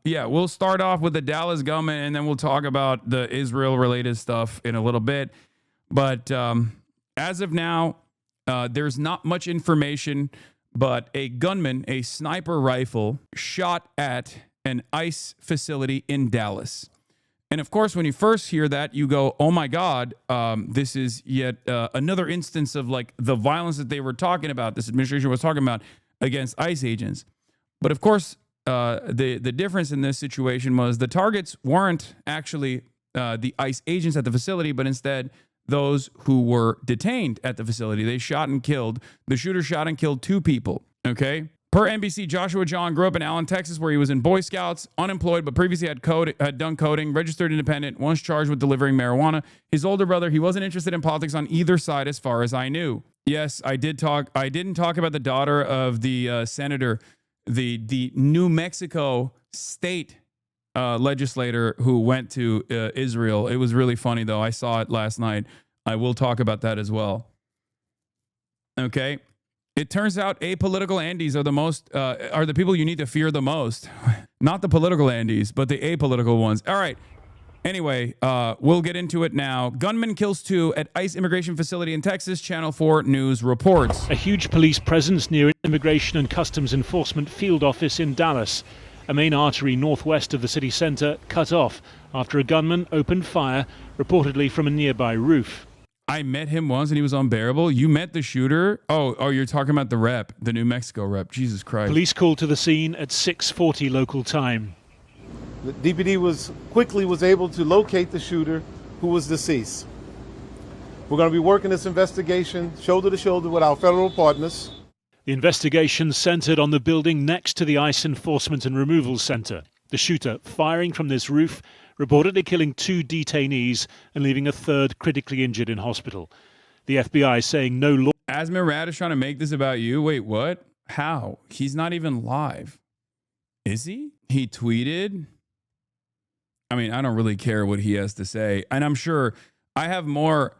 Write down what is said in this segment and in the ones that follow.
Yeah, we'll start off with the Dallas gunman, and then we'll talk about the Israel-related stuff in a little bit. But as of now, there's not much information, but a gunman, a sniper rifle, shot at an ICE facility in Dallas. And of course, when you first hear that, you go, oh my God, this is yet another instance of like the violence that they were talking about, this administration was talking about against ICE agents. But of course, the difference in this situation was the targets weren't actually the ICE agents at the facility, but instead those who were detained at the facility. They shot and killed. The shooter shot and killed 2 people, okay? Per NBC, Joshua John grew up in Allen, Texas, where he was in Boy Scouts, unemployed, but previously had done coding, registered independent, once charged with delivering marijuana. His older brother, he wasn't interested in politics on either side as far as I knew. Yes, I didn't talk about the daughter of the senator, the New Mexico state legislator who went to Israel. It was really funny, though. I saw it last night. I will talk about that as well. Okay. It turns out apolitical Andes are the people you need to fear the most. Not the political Andes, but the apolitical ones. All right. Anyway, we'll get into it now. Gunman kills 2 at ICE immigration facility in Texas, Channel 4 News reports. A huge police presence near Immigration and Customs Enforcement field office in Dallas. A main artery northwest of the city center cut off after a gunman opened fire, reportedly from a nearby roof. I met him once and he was unbearable. You met the shooter? Oh, you're talking about the rep, the New Mexico rep. Jesus Christ. Police called to the scene at 6:40 local time. The DPD was able to locate the shooter, who was deceased. We're going to be working this investigation shoulder to shoulder with our federal partners. The investigation centered on the building next to the ICE Enforcement and Removal Center. The shooter firing from this roof, reportedly killing 2 detainees and leaving a 3rd critically injured in hospital. The FBI saying no law. Asmirad is trying to make this about you. Wait, what? How? He's not even live. Is he? He tweeted. I mean, I don't really care what he has to say. And I'm sure I have more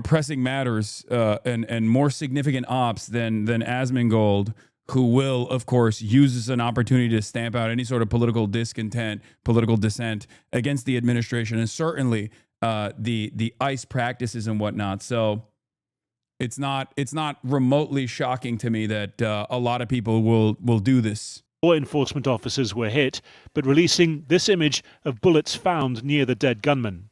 pressing matters and more significant ops than Asmongold, who will, of course, use this as an opportunity to stamp out any sort of political discontent, political dissent against the administration, and certainly the ICE practices and whatnot. So it's not remotely shocking to me that a lot of people will do this. Law enforcement officers were hit, but releasing this image of bullets found near the dead gunman.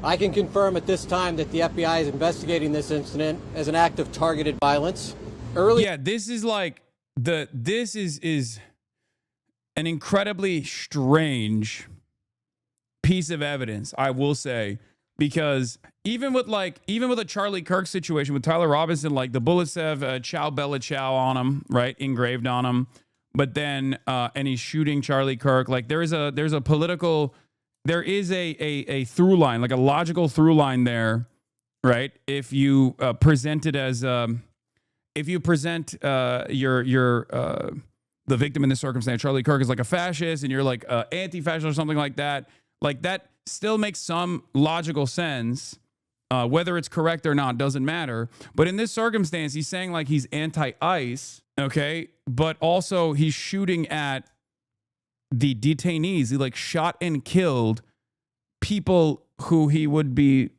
I can confirm at this time that the FBI is investigating this incident as an act of targeted violence. Yeah, this is like this is an incredibly strange piece of evidence, I will say, because even with a Charlie Kirk situation with Tyler Robinson, like the bullets have Chow Bella Chow on them, right, engraved on them. But then, and he's shooting Charlie Kirk. Like there is a through line, like a logical through line there, right? If you present it as, if you present the victim in this circumstance, Charlie Kirk, is like a fascist, and you're like anti-fascist or something like that still makes some logical sense. Whether it's correct or not doesn't matter. But in this circumstance, he's saying like he's anti-ICE. Okay, but also he's shooting at the detainees. He like shot and killed people who he would be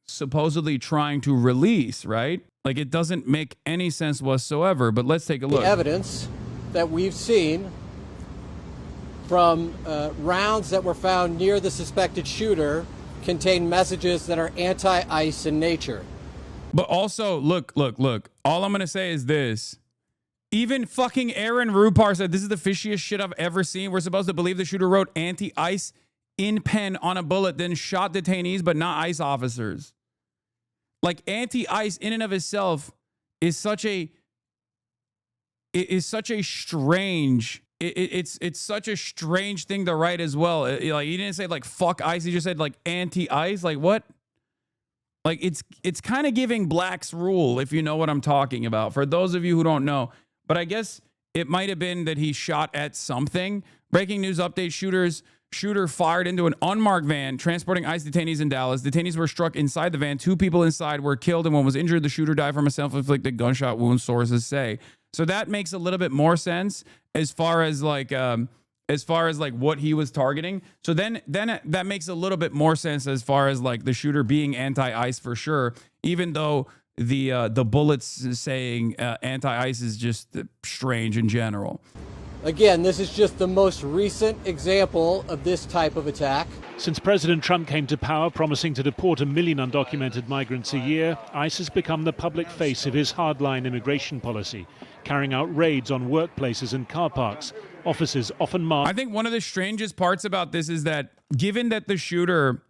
supposedly trying to release, right? Like it doesn't make any sense whatsoever, but let's take a look. The evidence that we've seen from rounds that were found near the suspected shooter contain messages that are anti-ICE in nature. But also, look. All I'm going to say is this. Even fucking Aaron Rupar said, this is the fishiest shit I've ever seen. We're supposed to believe the shooter wrote anti-ICE in pen on a bullet, then shot detainees, but not ICE officers. Like anti-ICE in and of itself is such a strange, it's such a strange thing to write as well. Like he didn't say like fuck ICE, he just said like anti-ICE. Like what? Like it's kind of giving Black's Rule, if you know what I'm talking about. For those of you who don't know. But I guess it might have been that he shot at something. Breaking news update: shooter fired into an unmarked van transporting ICE detainees in Dallas. Detainees were struck inside the van. 2 people inside were killed and one was injured. The shooter died from a self-inflicted gunshot wound, sources say. So that makes a little bit more sense as far as like as far as like what he was targeting. So then that makes a little bit more sense as far as like the shooter being anti-ICE for sure, even though the bullets saying anti-ICE is just strange in general. Again, this is just the most recent example of this type of attack. Since President Trump came to power promising to deport 1 million undocumented migrants a year, ICE has become the public face of his hardline immigration policy, carrying out raids on workplaces and car parks. Officers often marked. I think one of the strangest parts about this is that given that the shooter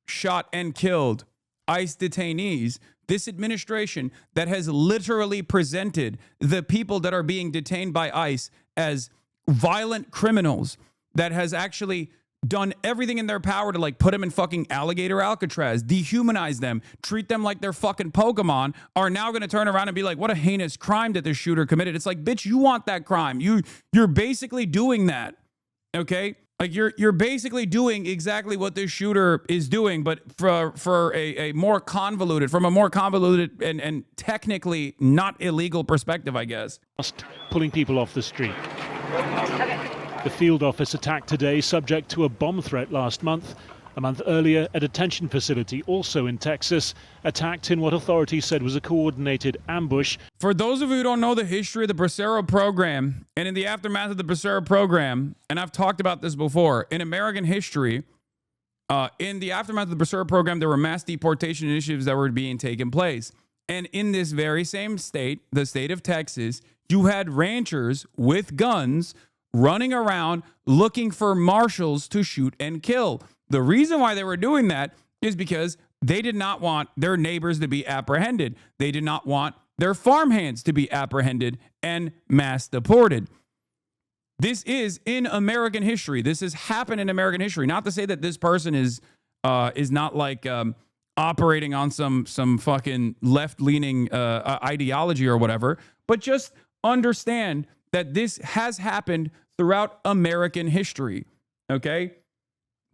shot and killed ICE detainees, this administration that has literally presented the people that are being detained by ICE as violent criminals, that has actually done everything in their power to like put them in fucking alligator Alcatraz, dehumanize them, treat them like they're fucking Pokemon, are now going to turn around and be like, what a heinous crime that this shooter committed. It's like, bitch, you want that crime. You're basically doing that. Okay? Like you're basically doing exactly what this shooter is doing, but for a more convoluted, from a more convoluted and technically not illegal perspective, I guess. Pulling people off the street. The field office attacked today, subject to a bomb threat last month. A month earlier, a detention facility, also in Texas, attacked in what authorities said was a coordinated ambush. For those of you who don't know the history of the Bracero program, and in the aftermath of the Bracero program, and I've talked about this before, in American history, in the aftermath of the Bracero program, there were mass deportation initiatives that were being taken place. And in this very same state, the state of Texas, you had ranchers with guns running around looking for marshals to shoot and kill. The reason why they were doing that is because they did not want their neighbors to be apprehended. They did not want their farmhands to be apprehended and mass deported. This is in American history. This has happened in American history. Not to say that this person is not like operating on some fucking left-leaning ideology or whatever, but just understand that this has happened throughout American history. Okay?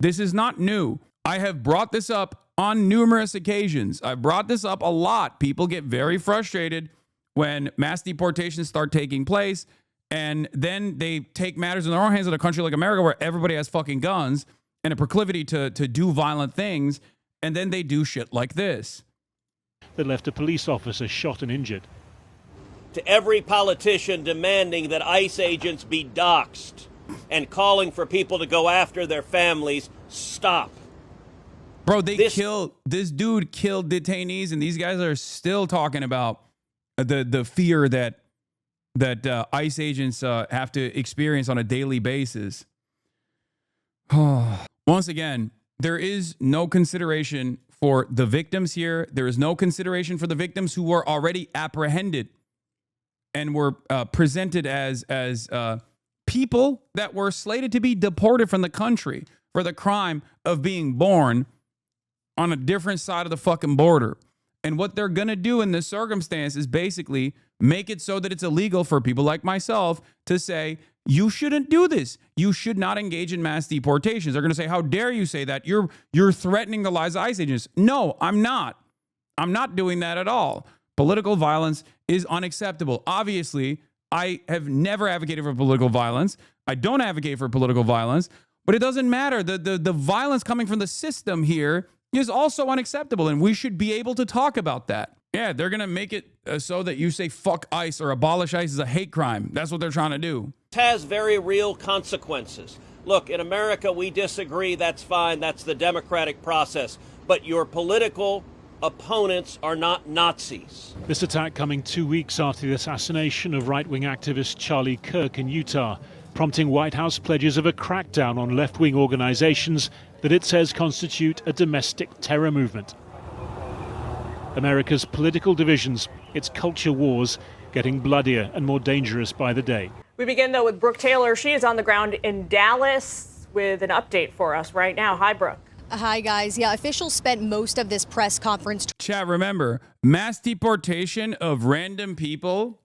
This is not new. I have brought this up on numerous occasions. I've brought this up a lot. People get very frustrated when mass deportations start taking place, and then they take matters in their own hands in a country like America where everybody has fucking guns and a proclivity to do violent things, and then they do shit like this. That left a police officer shot and injured. To every politician demanding that ICE agents be doxxed and calling for people to go after their families, stop. Bro, this dude killed detainees, and these guys are still talking about the fear that ICE agents have to experience on a daily basis. Once again, there is no consideration for the victims here. There is no consideration for the victims who were already apprehended and were presented as people that were slated to be deported from the country for the crime of being born on a different side of the fucking border. And what they're going to do in this circumstance is basically make it so that it's illegal for people like myself to say, you shouldn't do this. You should not engage in mass deportations. They're going to say, how dare you say that? You're threatening the lives of ICE agents. No, I'm not. I'm not doing that at all. Political violence is unacceptable. Obviously, I have never advocated for political violence. I don't advocate for political violence, but it doesn't matter. The violence coming from the system here is also unacceptable, and we should be able to talk about that. Yeah, they're going to make it so that you say fuck ICE or abolish ICE is a hate crime. That's what they're trying to do. It has very real consequences. Look, in America, we disagree. That's fine. That's the democratic process. But your political opponents are not Nazis. This attack coming 2 weeks after the assassination of right-wing activist Charlie Kirk in Utah, prompting White House pledges of a crackdown on left-wing organizations that it says constitute a domestic terror movement. America's political divisions, its culture wars, getting bloodier and more dangerous by the day. We begin, though, with Brooke Taylor. She is on the ground in Dallas with an update for us right now. Hi, Brooke. Hi, guys. Yeah, officials spent most of this press conference. Chat, remember, mass deportation of random people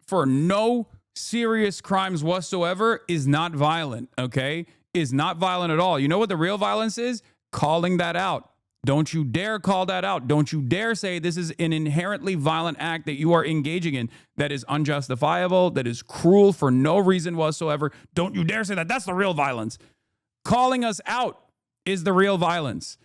for no serious crimes whatsoever is not violent, okay? Is not violent at all. You know what the real violence is? Calling that out. Don't you dare call that out. Don't you dare say this is an inherently violent act that you are engaging in that is unjustifiable, that is cruel for no reason whatsoever. Don't you dare say that. That's the real violence. Calling us out is the real violence.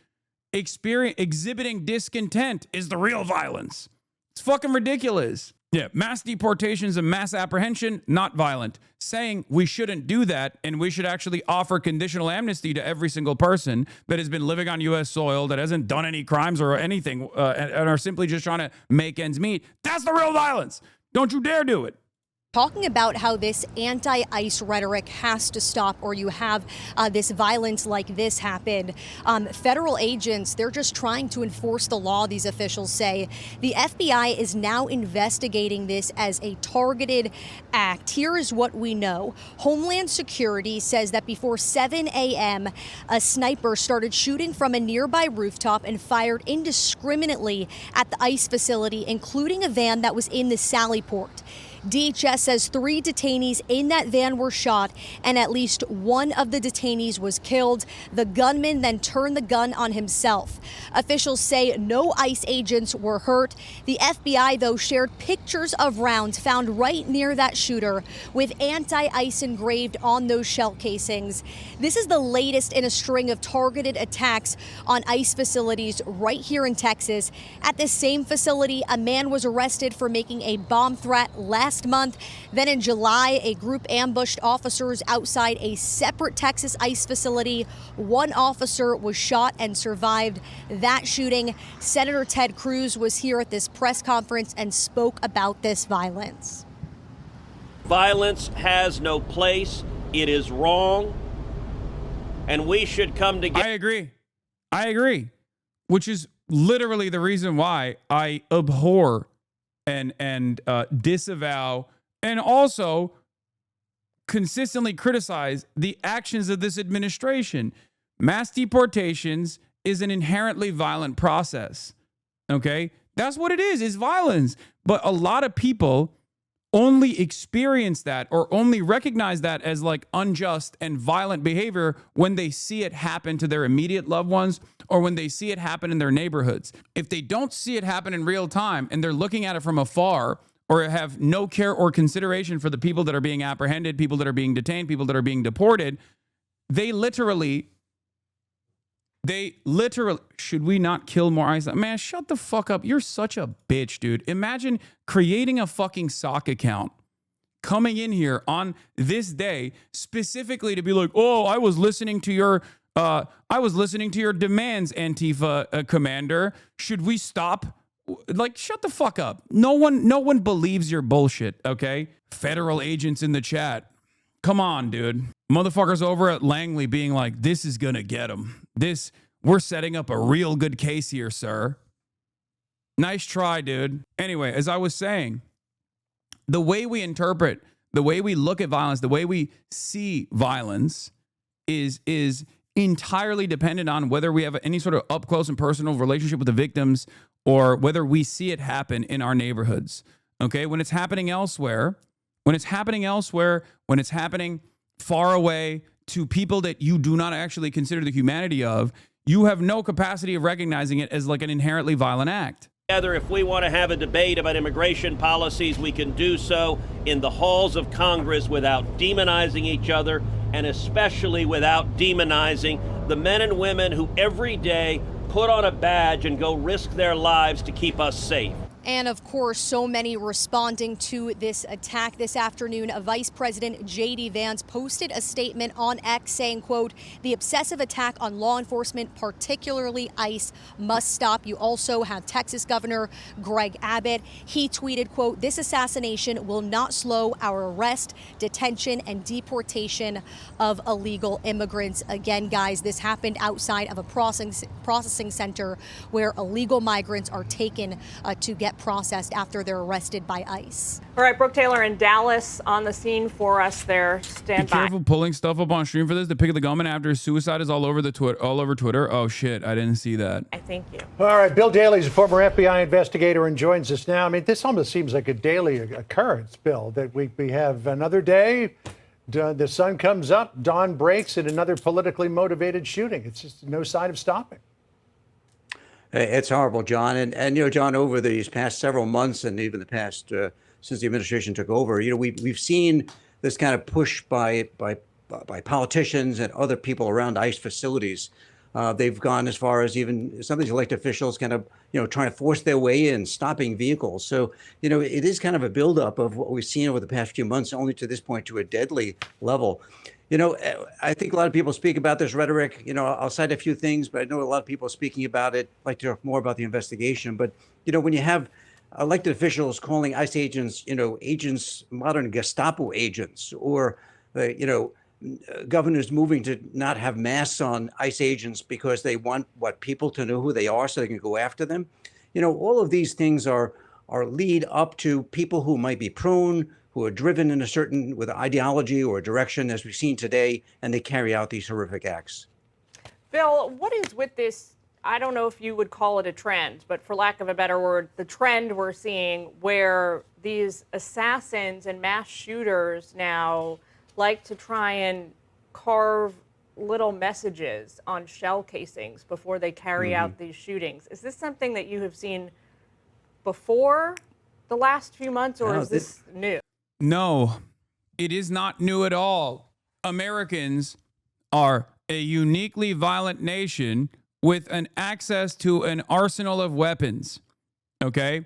Exhibiting discontent is the real violence. It's fucking ridiculous. Yeah, mass deportations and mass apprehension, not violent. Saying we shouldn't do that and we should actually offer conditional amnesty to every single person that has been living on U.S. soil, that hasn't done any crimes or anything, and are simply just trying to make ends meet. That's the real violence. Don't you dare do it. Talking about how this anti-ICE rhetoric has to stop, or you have this violence like this happen. Federal agents, they're just trying to enforce the law, these officials say. The FBI is now investigating this as a targeted act. Here is what we know. Homeland Security says that before 7 a.m., a sniper started shooting from a nearby rooftop and fired indiscriminately at the ICE facility, including a van that was in the Sally Port. DHS says 3 detainees in that van were shot, and at least one of the detainees was killed. The gunman then turned the gun on himself. Officials say no ICE agents were hurt. The FBI, though, shared pictures of rounds found right near that shooter with anti-ICE engraved on those shell casings. This is the latest in a string of targeted attacks on ICE facilities right here in Texas. At this same facility, a man was arrested for making a bomb threat last month. Then in July, a group ambushed officers outside a separate Texas ICE facility. One officer was shot and survived that shooting. Senator Ted Cruz was here at this press conference and spoke about this violence. Violence has no place. It is wrong. And we should come together. I agree. Which is literally the reason why I abhor and disavow and also consistently criticize the actions of this administration. Mass deportations is an inherently violent process. Okay? That's what it is violence. But a lot of people only experience that or only recognize that as like unjust and violent behavior when they see it happen to their immediate loved ones or when they see it happen in their neighborhoods. If they don't see it happen in real time and they're looking at it from afar or have no care or consideration for the people that are being apprehended, people that are being detained, people that are being deported, they literally, should we not kill more ICE? Man, shut the fuck up. You're such a bitch, dude. Imagine creating a fucking sock account, coming in here on this day specifically to be like, oh, I was listening to your demands, Antifa commander. Should we stop? Like, shut the fuck up. No one believes your bullshit, okay? Federal agents in the chat. Come on, dude. Motherfuckers over at Langley being like, this is gonna get them. We're setting up a real good case here, sir. Nice try, dude. Anyway, as I was saying, the way we interpret, the way we look at violence, the way we see violence is entirely dependent on whether we have any sort of up close and personal relationship with the victims or whether we see it happen in our neighborhoods. Okay? When it's happening elsewhere, when it's happening far away to people that you do not actually consider the humanity of, you have no capacity of recognizing it as like an inherently violent act. If we want to have a debate about immigration policies, we can do so in the halls of Congress without demonizing each other, and especially without demonizing the men and women who every day put on a badge and go risk their lives to keep us safe. And of course, so many responding to this attack this afternoon. Vice President J.D. Vance posted a statement on X saying, quote, the obsessive attack on law enforcement, particularly ICE, must stop. You also have Texas Governor Greg Abbott. He tweeted, quote, this assassination will not slow our arrest, detention, and deportation of illegal immigrants. Again, guys, this happened outside of a processing center where illegal migrants are taken to get processed after they're arrested by ICE. All right, Brooke Taylor in Dallas on the scene for us there. Stand by. Be careful pulling stuff up on stream for this. The pick of the gunman after his suicide is all over Twitter. Oh shit, I didn't see that. I thank you. All right, Bill Daley's a former FBI investigator and joins us now. I mean, this almost seems like a daily occurrence, Bill, that we have another day, the sun comes up, dawn breaks, and another politically motivated shooting. It's just no sign of stopping. It's horrible, John. And John, over these past several months and even the past since the administration took over, we've seen this kind of push by politicians and other people around ICE facilities. They've gone as far as even some of these elected officials kind of, trying to force their way in, stopping vehicles. So, it is kind of a buildup of what we've seen over the past few months, only to this point to a deadly level. I think a lot of people speak about this rhetoric. I'll cite a few things, but I know a lot of people speaking about it, like to talk more about the investigation. But, when you have elected officials calling ICE agents, agents, modern Gestapo agents, or, governors moving to not have masks on ICE agents because they want people to know who they are so they can go after them. All of these things are lead up to people who might be prone, who are driven in a certain with ideology or direction, as we've seen today, and they carry out these horrific acts. Bill, what is with this? I don't know if you would call it a trend, but for lack of a better word, the trend we're seeing where these assassins and mass shooters now like to try and carve little messages on shell casings before they carry out these shootings. Is this something that you have seen before the last few months, or is this new? No, it is not new at all. Americans are a uniquely violent nation with an access to an arsenal of weapons, okay?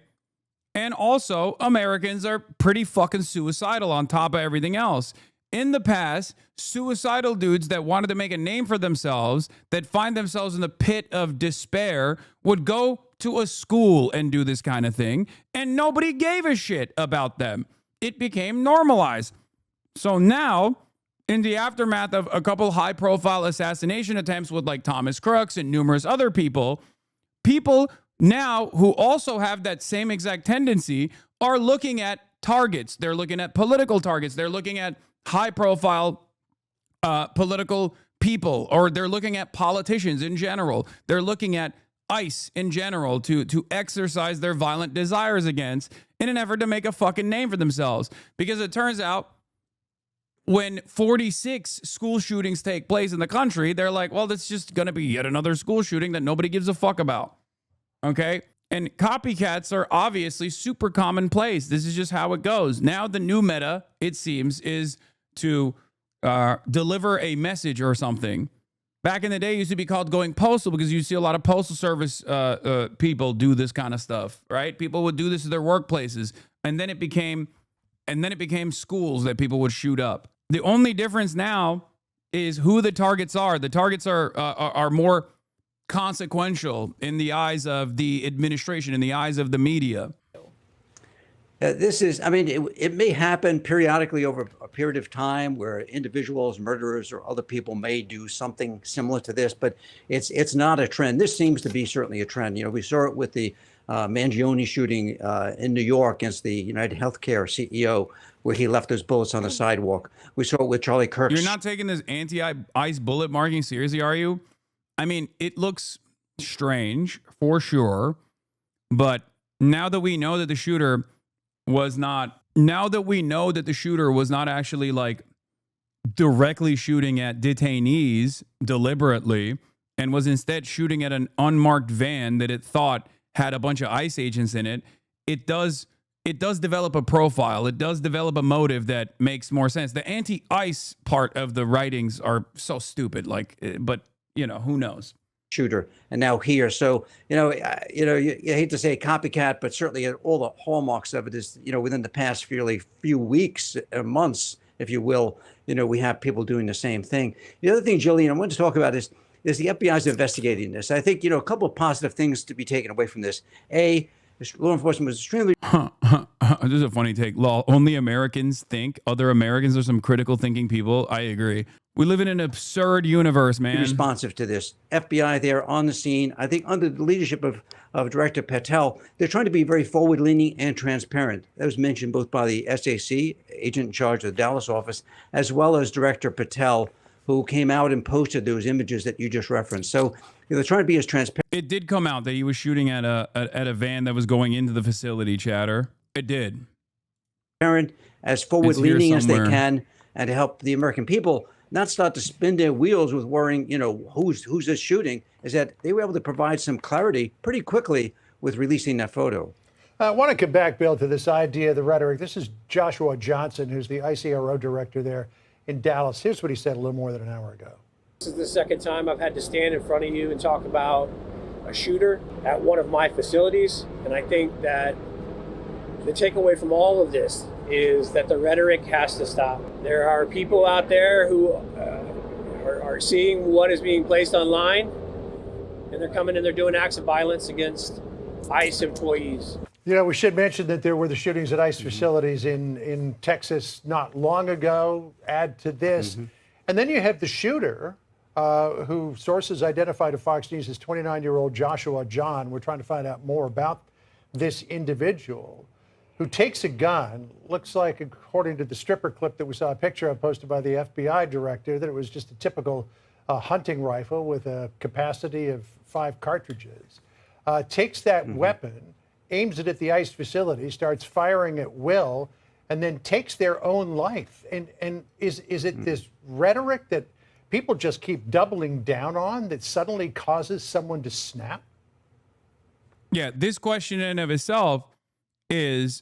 And also, Americans are pretty fucking suicidal on top of everything else. In the past, suicidal dudes that wanted to make a name for themselves, that find themselves in the pit of despair, would go to a school and do this kind of thing, and nobody gave a shit about them. It became normalized. So now, in the aftermath of a couple high-profile assassination attempts with like Thomas Crooks and numerous other people now who also have that same exact tendency are looking at targets. They're looking at political targets. They're looking at high-profile political people, or they're looking at politicians in general. They're looking at ICE in general to exercise their violent desires against in an effort to make a fucking name for themselves. Because it turns out when 46 school shootings take place in the country, they're like, well, that's just going to be yet another school shooting that nobody gives a fuck about. Okay? And copycats are obviously super commonplace. This is just how it goes. Now the new meta, it seems, is to deliver a message or something. Back in the day, it used to be called going postal because you see a lot of postal service people do this kind of stuff, right? People would do this at their workplaces, and then it became schools that people would shoot up. The only difference now is who the targets are. The targets are more consequential in the eyes of the administration, in the eyes of the media. It may happen periodically over a period of time where individuals, murderers, or other people may do something similar to this, but it's not a trend. This seems to be certainly a trend. We saw it with the Mangione shooting in New York against the United Healthcare CEO, where he left those bullets on the sidewalk. We saw it with Charlie Kirk. You're not taking this anti-ICE bullet marking seriously, are you? I mean, it looks strange for sure, but now that we know that the shooter was not actually like directly shooting at detainees deliberately and was instead shooting at an unmarked van that it thought had a bunch of ICE agents in it, it does develop a profile. It does develop a motive that makes more sense. The anti-ICE part of the writings are so stupid, but who knows? Shooter, and now here. So, you hate to say copycat, but certainly all the hallmarks of it is, within the past few weeks, months, if you will, we have people doing the same thing. The other thing, Jillian, I want to talk about is the FBI's investigating this. I think, a couple of positive things to be taken away from this. A, law enforcement was extremely... This is a funny take. Only Americans think. Other Americans are some critical thinking people. I agree. We live in an absurd universe, man. Responsive to this. FBI there on the scene. I think under the leadership of Director Patel, they're trying to be very forward-leaning and transparent. That was mentioned both by the SAC, agent in charge of the Dallas office, as well as Director Patel, who came out and posted those images that you just referenced. So they're trying to be as transparent. It did come out that he was shooting at a van that was going into the facility, Chatter. It did. As forward-leaning as they can, and to help the American people not start to spin their wheels with worrying, who's this shooting, is that they were able to provide some clarity pretty quickly with releasing that photo. I want to come back, Bill, to this idea, the rhetoric. This is Joshua Johnson, who's the ICRO director there in Dallas. Here's what he said a little more than an hour ago. This is the second time I've had to stand in front of you and talk about a shooter at one of my facilities. And I think that the takeaway from all of this is that the rhetoric has to stop. There are people out there who are seeing what is being placed online, and they're coming and they're doing acts of violence against ICE employees. We should mention that there were the shootings at ICE facilities in Texas not long ago. Add to this. And then you have the shooter, who sources identified to Fox News as 29-year-old Joshua John. We're trying to find out more about this individual who takes a gun. Looks like, according to the stripper clip that we saw a picture of posted by the FBI director, that it was just a typical hunting rifle with a capacity of 5 cartridges. Takes that weapon, aims it at the ICE facility, starts firing at will, and then takes their own life. And is it this rhetoric that people just keep doubling down on that suddenly causes someone to snap? Yeah, this question in and of itself is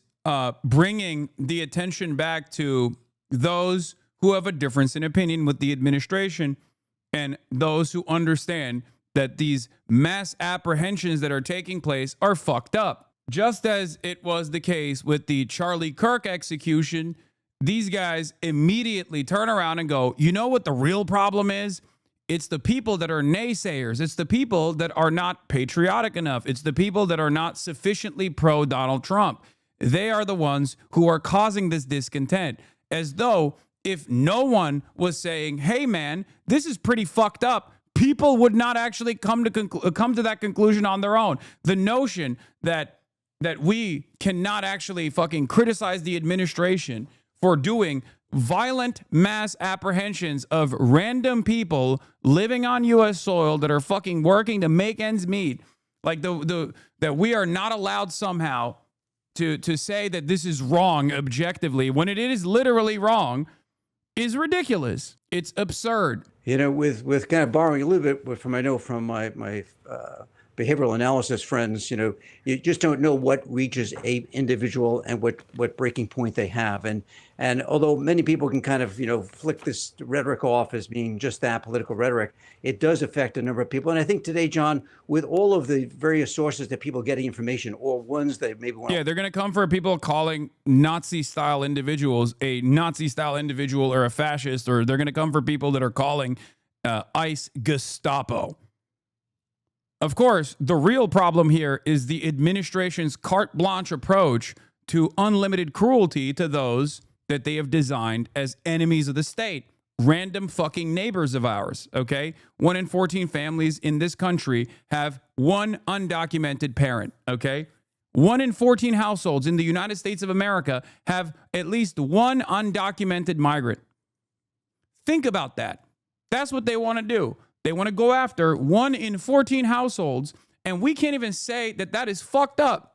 bringing the attention back to those who have a difference in opinion with the administration and those who understand that these mass apprehensions that are taking place are fucked up. Just as it was the case with the Charlie Kirk execution, these guys immediately turn around and go, you know what the real problem is? It's the people that are naysayers. It's the people that are not patriotic enough. It's the people that are not sufficiently pro Donald Trump. They are the ones who are causing this discontent, as though if no one was saying, hey, man, this is pretty fucked up, people would not actually come to that conclusion on their own. The notion that we cannot actually fucking criticize the administration for doing violent mass apprehensions of random people living on U.S. soil that are fucking working to make ends meet, like that we are not allowed somehow to say that this is wrong objectively when it is literally wrong, is ridiculous. It's absurd. With kind of borrowing a little bit from my behavioral analysis friends, you just don't know what reaches a individual and what breaking point they have. And although many people can kind of, flick this rhetoric off as being just that, political rhetoric, it does affect a number of people. And I think today, John, with all of the various sources that people get information, or ones that maybe want they're going to come for people calling Nazi-style individuals a Nazi-style individual or a fascist, or they're going to come for people that are calling ICE Gestapo. Of course, the real problem here is the administration's carte blanche approach to unlimited cruelty to those that they have designed as enemies of the state, random fucking neighbors of ours, okay? 1 in 14 families in this country have one undocumented parent, okay? 1 in 14 households in the United States of America have at least one undocumented migrant. Think about that. That's what they want to do. They want to go after 1 in 14 households, and we can't even say that is fucked up.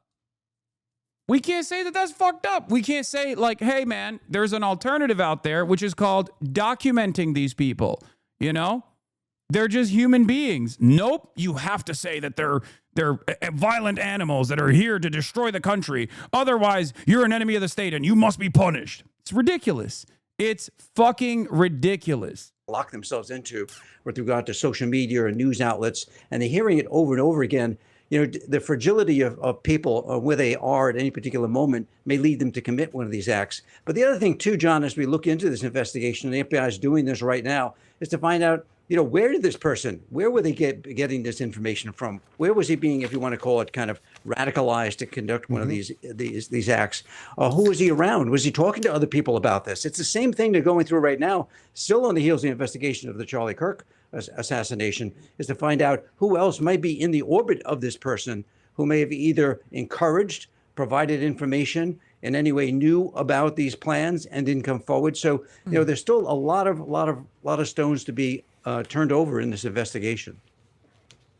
We can't say that that's fucked up. We can't say, like, hey, man, there's an alternative out there, which is called documenting these people. They're just human beings. Nope, you have to say that they're violent animals that are here to destroy the country. Otherwise, you're an enemy of the state and you must be punished. It's ridiculous. It's fucking ridiculous. Lock themselves into with regard to social media and news outlets, and they're hearing it over and over again. The fragility of people where they are at any particular moment may lead them to commit one of these acts. But the other thing too, John, as we look into this investigation, and the FBI is doing this right now, is to find out, where did this person, where were they getting this information from? Where was he being, if you want to call it, kind of radicalized to conduct one of these acts? Who was he around? Was he talking to other people about this? It's the same thing they're going through right now, still on the heels of the investigation of the Charlie Kirk assassination, is to find out who else might be in the orbit of this person who may have either encouraged, provided information, in any way knew about these plans and didn't come forward. So, there's still a lot of stones to be turned over in this investigation.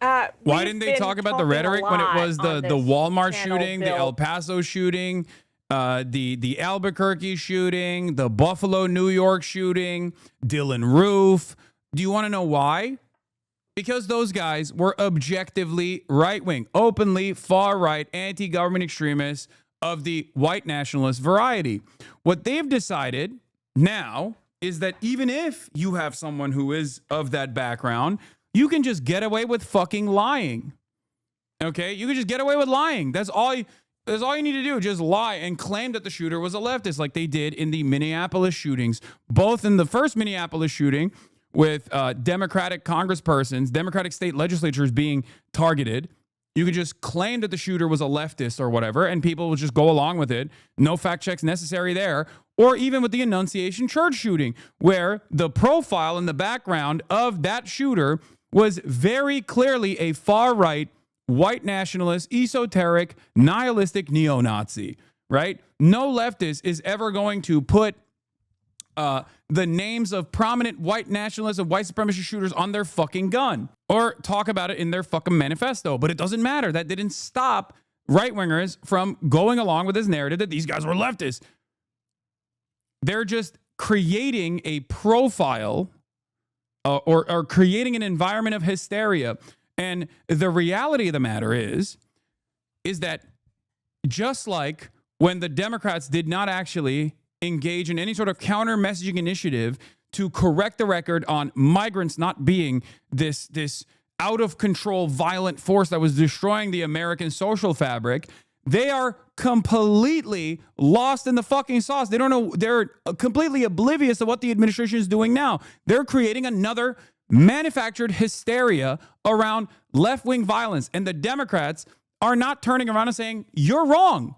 Why didn't they talk about the rhetoric when it was the Walmart shooting, the El Paso shooting, the Albuquerque shooting, the Buffalo, New York shooting, Dylan Roof. Do you want to know why? Because those guys were objectively right-wing, openly far-right, anti-government extremists of the white nationalist variety. What they've decided now is that even if you have someone who is of that background, you can just get away with fucking lying. Okay? You can just get away with lying. That's all you need to do. Just lie and claim that the shooter was a leftist, like they did in the Minneapolis shootings. Both in the first Minneapolis shooting with Democratic congresspersons, Democratic state legislatures being targeted. You could just claim that the shooter was a leftist or whatever, and people would just go along with it. No fact checks necessary there. Or even with the Annunciation Church shooting, where the profile and the background of that shooter was very clearly a far-right, white nationalist, esoteric, nihilistic neo-Nazi, right? No leftist is ever going to put the names of prominent white nationalists and white supremacist shooters on their fucking gun or talk about it in their fucking manifesto. But it doesn't matter. That didn't stop right-wingers from going along with this narrative that these guys were leftists. They're just creating a profile or creating an environment of hysteria. And the reality of the matter is that just like when the Democrats did not actually engage in any sort of counter-messaging initiative to correct the record on migrants not being this out-of-control violent force that was destroying the American social fabric, they are completely lost in the fucking sauce. They don't know. They're completely oblivious to what the administration is doing now. They're creating another manufactured hysteria around left-wing violence. And the Democrats are not turning around and saying, you're wrong.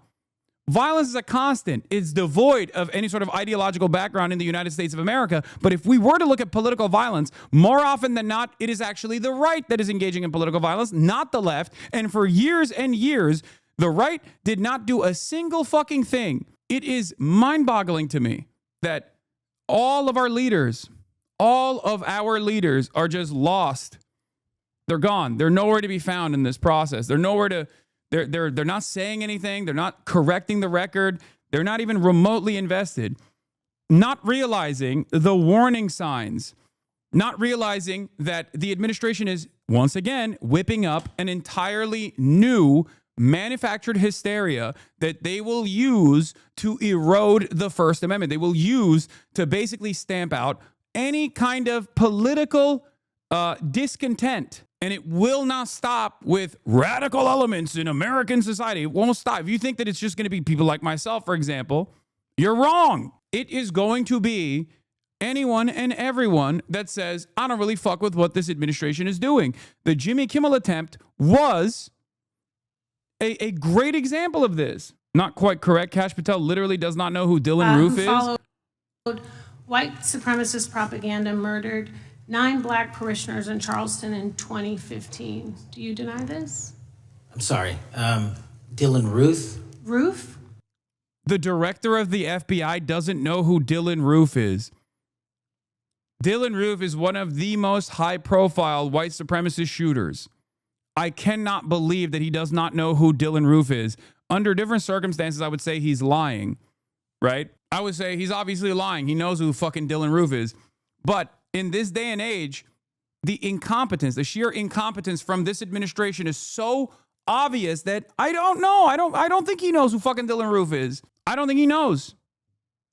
Violence is a constant. It's devoid of any sort of ideological background in the United States of America. But if we were to look at political violence, more often than not, it is actually the right that is engaging in political violence, not the left. And for years and years, the right did not do a single fucking thing. It is mind-boggling to me that all of our leaders are just lost. They're gone. They're nowhere to be found in this process. They're nowhere to... They're not saying anything. They're not correcting the record. They're not even remotely invested. Not realizing the warning signs. Not realizing that the administration is, once again, whipping up an entirely new manufactured hysteria that they will use to erode the First Amendment. They will use to basically stamp out any kind of political discontent. And it will not stop with radical elements in American society. It won't stop. If you think that it's just going to be people like myself, for example, you're wrong. It is going to be anyone and everyone that says, I don't really fuck with what this administration is doing. The Jimmy Kimmel attempt was a great example of this. Not quite correct. Kash Patel literally does not know who Dylan Roof is. Followed white supremacist propaganda, murdered 9 black parishioners in Charleston in 2015. Do you deny this? I'm sorry. Dylan Roof? Roof? The director of the FBI doesn't know who Dylan Roof is. Dylan Roof is one of the most high-profile white supremacist shooters. I cannot believe that he does not know who Dylan Roof is. Under different circumstances, I would say he's lying, right? I would say he's obviously lying. He knows who fucking Dylan Roof is. But in this day and age, the incompetence, the sheer incompetence from this administration is so obvious that I don't know. I don't think he knows who fucking Dylan Roof is. I don't think he knows.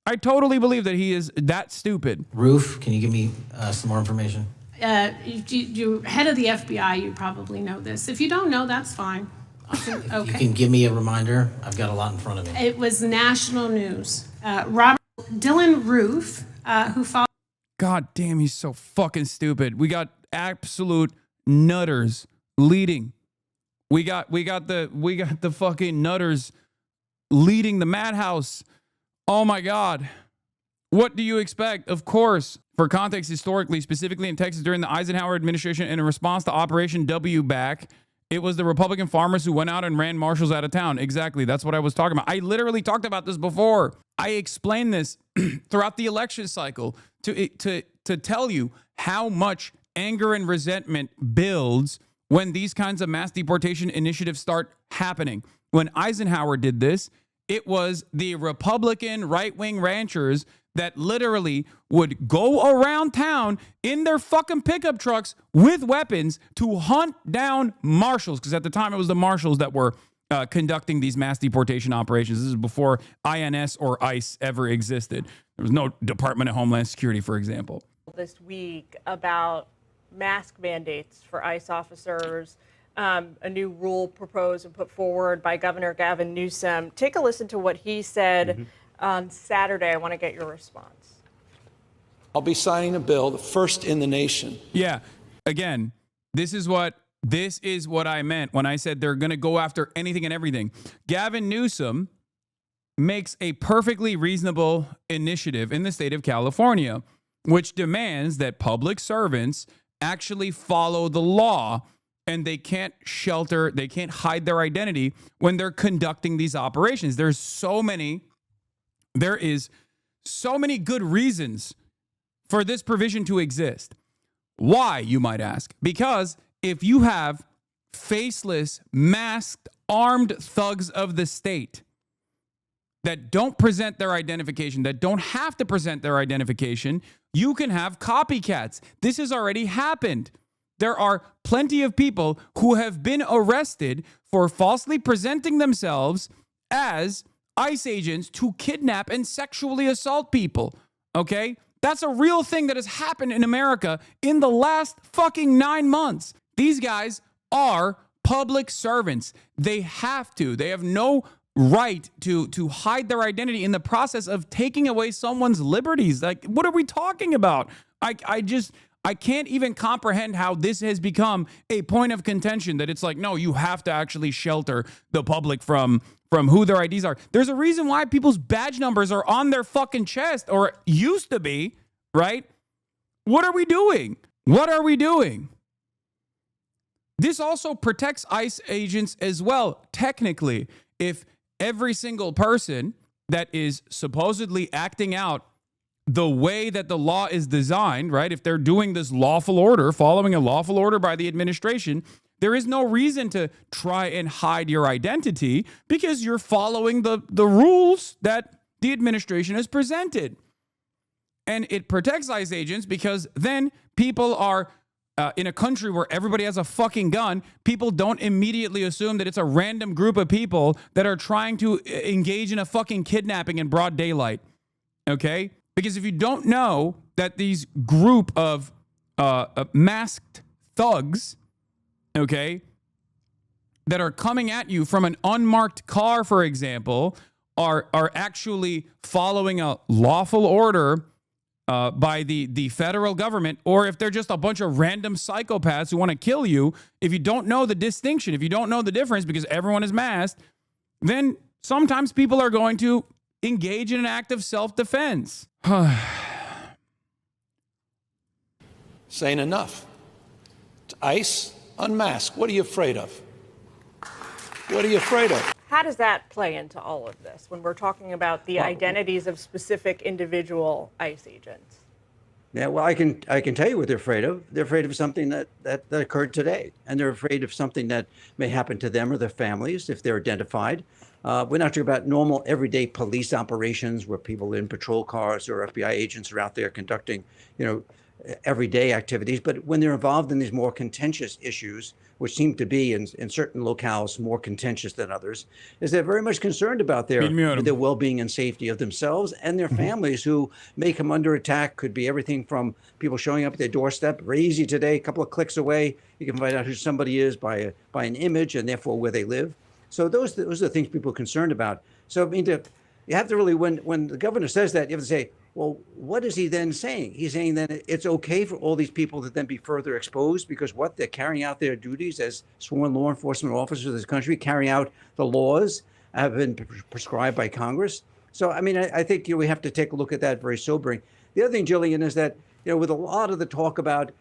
I totally believe that he is that stupid. Roof, can you give me some more information? You're head of the FBI, you probably know this. If you don't know, that's fine. Okay. You can give me a reminder. I've got a lot in front of me. It was national news. Dylan Roof, who followed... God damn, he's so fucking stupid. We got absolute nutters leading. We got the fucking nutters leading the madhouse. Oh my God. What do you expect? Of course, for context historically, specifically in Texas during the Eisenhower administration and in response to Operation W Back, it was the Republican farmers who went out and ran marshals out of town. Exactly. That's what I was talking about. I literally talked about this before. I explained this throughout the election cycle to tell you how much anger and resentment builds when these kinds of mass deportation initiatives start happening. When Eisenhower did this, It was the Republican right-wing ranchers that literally would go around town in their fucking pickup trucks with weapons to hunt down marshals. Because at the time, it was the marshals that were conducting these mass deportation operations. This is before INS or ICE ever existed. There was no Department of Homeland Security, for example. This week about mask mandates for ICE officers, a new rule proposed and put forward by Governor Gavin Newsom. Take a listen to what he said on Saturday. I want to get your response. I'll be signing a bill, the first in the nation. Yeah. Again, this is what I meant when I said they're going to go after anything and everything. Gavin Newsom makes a perfectly reasonable initiative in the state of California, which demands that public servants actually follow the law, and they can't hide their identity when they're conducting these operations. There is so many good reasons for this provision to exist. Why, you might ask? Because if you have faceless, masked, armed thugs of the state that don't present their identification, that don't have to present their identification, you can have copycats. This has already happened. There are plenty of people who have been arrested for falsely presenting themselves as ICE agents to kidnap and sexually assault people. Okay? That's a real thing that has happened in America in the last fucking 9 months. These guys are public servants. They have no right to hide their identity in the process of taking away someone's liberties. Like, what are we talking about? I can't even comprehend how this has become a point of contention, that it's like, no, you have to actually shelter the public from who their IDs are. There's a reason why people's badge numbers are on their fucking chest, or used to be, right? What are we doing? What are we doing? This also protects ICE agents as well. Technically, if every single person that is supposedly acting out the way that the law is designed, right? If they're doing this lawful order, following a lawful order by the administration, there is no reason to try and hide your identity, because you're following the rules that the administration has presented. And it protects ICE agents because then people are in a country where everybody has a fucking gun. People don't immediately assume that it's a random group of people that are trying to engage in a fucking kidnapping in broad daylight. Okay? Because if you don't know that these group of masked thugs, okay, that are coming at you from an unmarked car, for example, are actually following a lawful order by the federal government, or if they're just a bunch of random psychopaths who want to kill you, if you don't know the distinction, if you don't know the difference because everyone is masked, then sometimes people are going to engage in an act of self-defense. Saying enough. ICE, unmask. What are you afraid of? What are you afraid of? How does that play into all of this when we're talking about the identities of specific individual ICE agents? Yeah, well, I can tell you what they're afraid of. They're afraid of something that occurred today, and they're afraid of something that may happen to them or their families if they're identified. We're not talking about normal, everyday police operations where people in patrol cars or FBI agents are out there conducting, everyday activities. But when they're involved in these more contentious issues, which seem to be in certain locales more contentious than others, is they're very much concerned about their well-being and safety of themselves and their families, who may come under attack. Could be everything from people showing up at their doorstep. Very easy today, a couple of clicks away, you can find out who somebody is by an image and therefore where they live. So those are the things people are concerned about. So I mean, you have to really, when the governor says that, you have to say, well, what is he then saying? He's saying that it's okay for all these people to then be further exposed because they're carrying out their duties as sworn law enforcement officers of this country, carrying out the laws have been prescribed by Congress. So, I mean, I think we have to take a look at that very sobering. The other thing, Jillian, is that, with a lot of the talk about,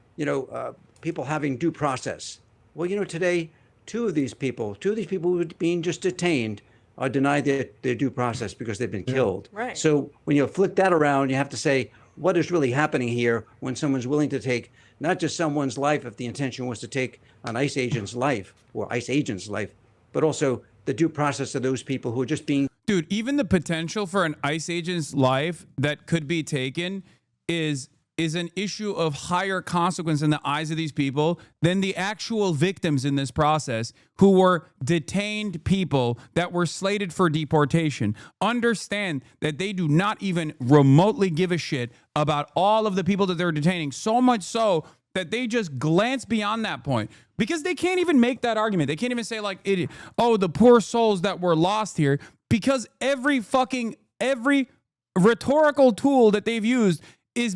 people having due process. Well, today, two of these people who are being just detained are denied their due process because they've been killed. Right. So when you flip that around, you have to say, what is really happening here when someone's willing to take not just someone's life, if the intention was to take an ICE agent's life or ICE agent's life, but also the due process of those people who are just being Dude, even the potential for an ICE agent's life that could be taken is an issue of higher consequence in the eyes of these people than the actual victims in this process who were detained people that were slated for deportation. Understand that they do not even remotely give a shit about all of the people that they're detaining, so much so that they just glance beyond that point because they can't even make that argument. They can't even say like, the poor souls that were lost here, because every rhetorical tool that they've used has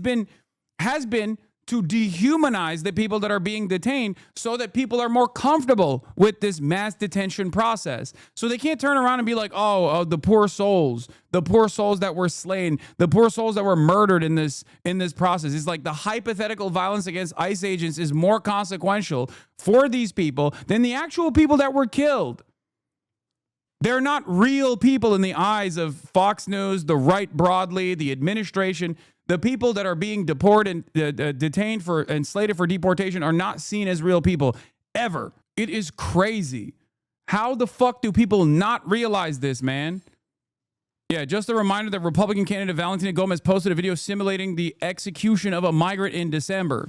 been to dehumanize the people that are being detained so that people are more comfortable with this mass detention process. So they can't turn around and be like, the poor souls that were slain, the poor souls that were murdered in this process. It's like the hypothetical violence against ICE agents is more consequential for these people than the actual people that were killed. They're not real people in the eyes of Fox News, the right broadly, the administration. The people that are being deported, detained for and slated for deportation are not seen as real people ever. It is crazy. How the fuck do people not realize this, man? Yeah, just a reminder that Republican candidate Valentina Gomez posted a video simulating the execution of a migrant in December.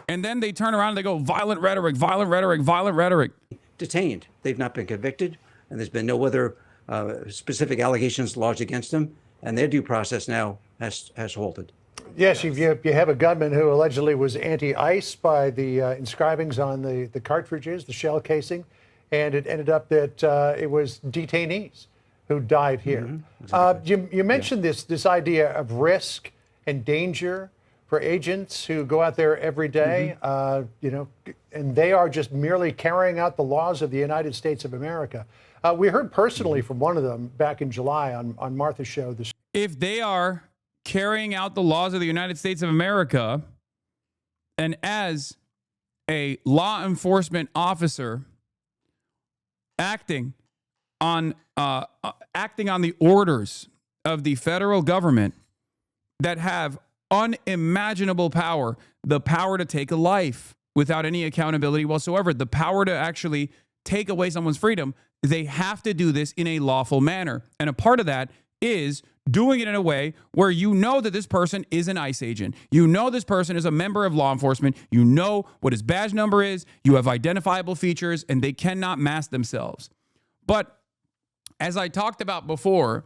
And then they turn around and they go, violent rhetoric, violent rhetoric, violent rhetoric. Detained. They've not been convicted, and there's been no other specific allegations lodged against them, and their due process now has halted. Yes, you have a gunman who allegedly was anti-ICE by the inscribings on the cartridges, the shell casing, and it ended up that it was detainees who died here. Mm-hmm. Exactly. You mentioned this idea of risk and danger for agents who go out there every day, and they are just merely carrying out the laws of the United States of America. We heard personally from one of them back in July on Martha's show. If they are carrying out the laws of the United States of America, and as a law enforcement officer acting on the orders of the federal government that have unimaginable power, the power to take a life without any accountability whatsoever, the power to actually take away someone's freedom, they have to do this in a lawful manner. And a part of that is doing it in a way where you know that this person is an ICE agent. You know this person is a member of law enforcement. You know what his badge number is. You have identifiable features, and they cannot mask themselves. But as I talked about before,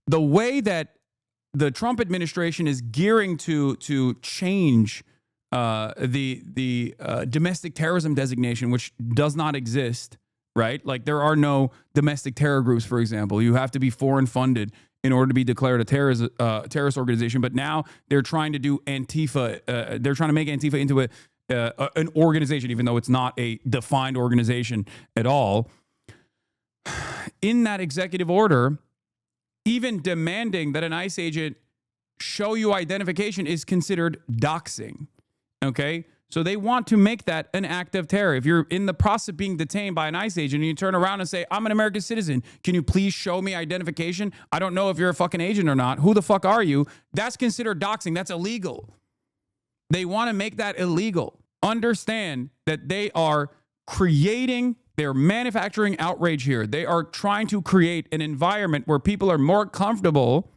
the way that the Trump administration is gearing to change the domestic terrorism designation, which does not exist, right? Like there are no domestic terror groups, for example. You have to be foreign funded in order to be declared a terrorist organization. But now they're trying to do Antifa. They're trying to make Antifa into an organization, even though it's not a defined organization at all. In that executive order, even demanding that an ICE agent show you identification is considered doxing. Okay? So they want to make that an act of terror. If you're in the process of being detained by an ICE agent and you turn around and say, I'm an American citizen, can you please show me identification? I don't know if you're a fucking agent or not. Who the fuck are you? That's considered doxing. That's illegal. They want to make that illegal. Understand that they're manufacturing outrage here. They are trying to create an environment where people are more comfortable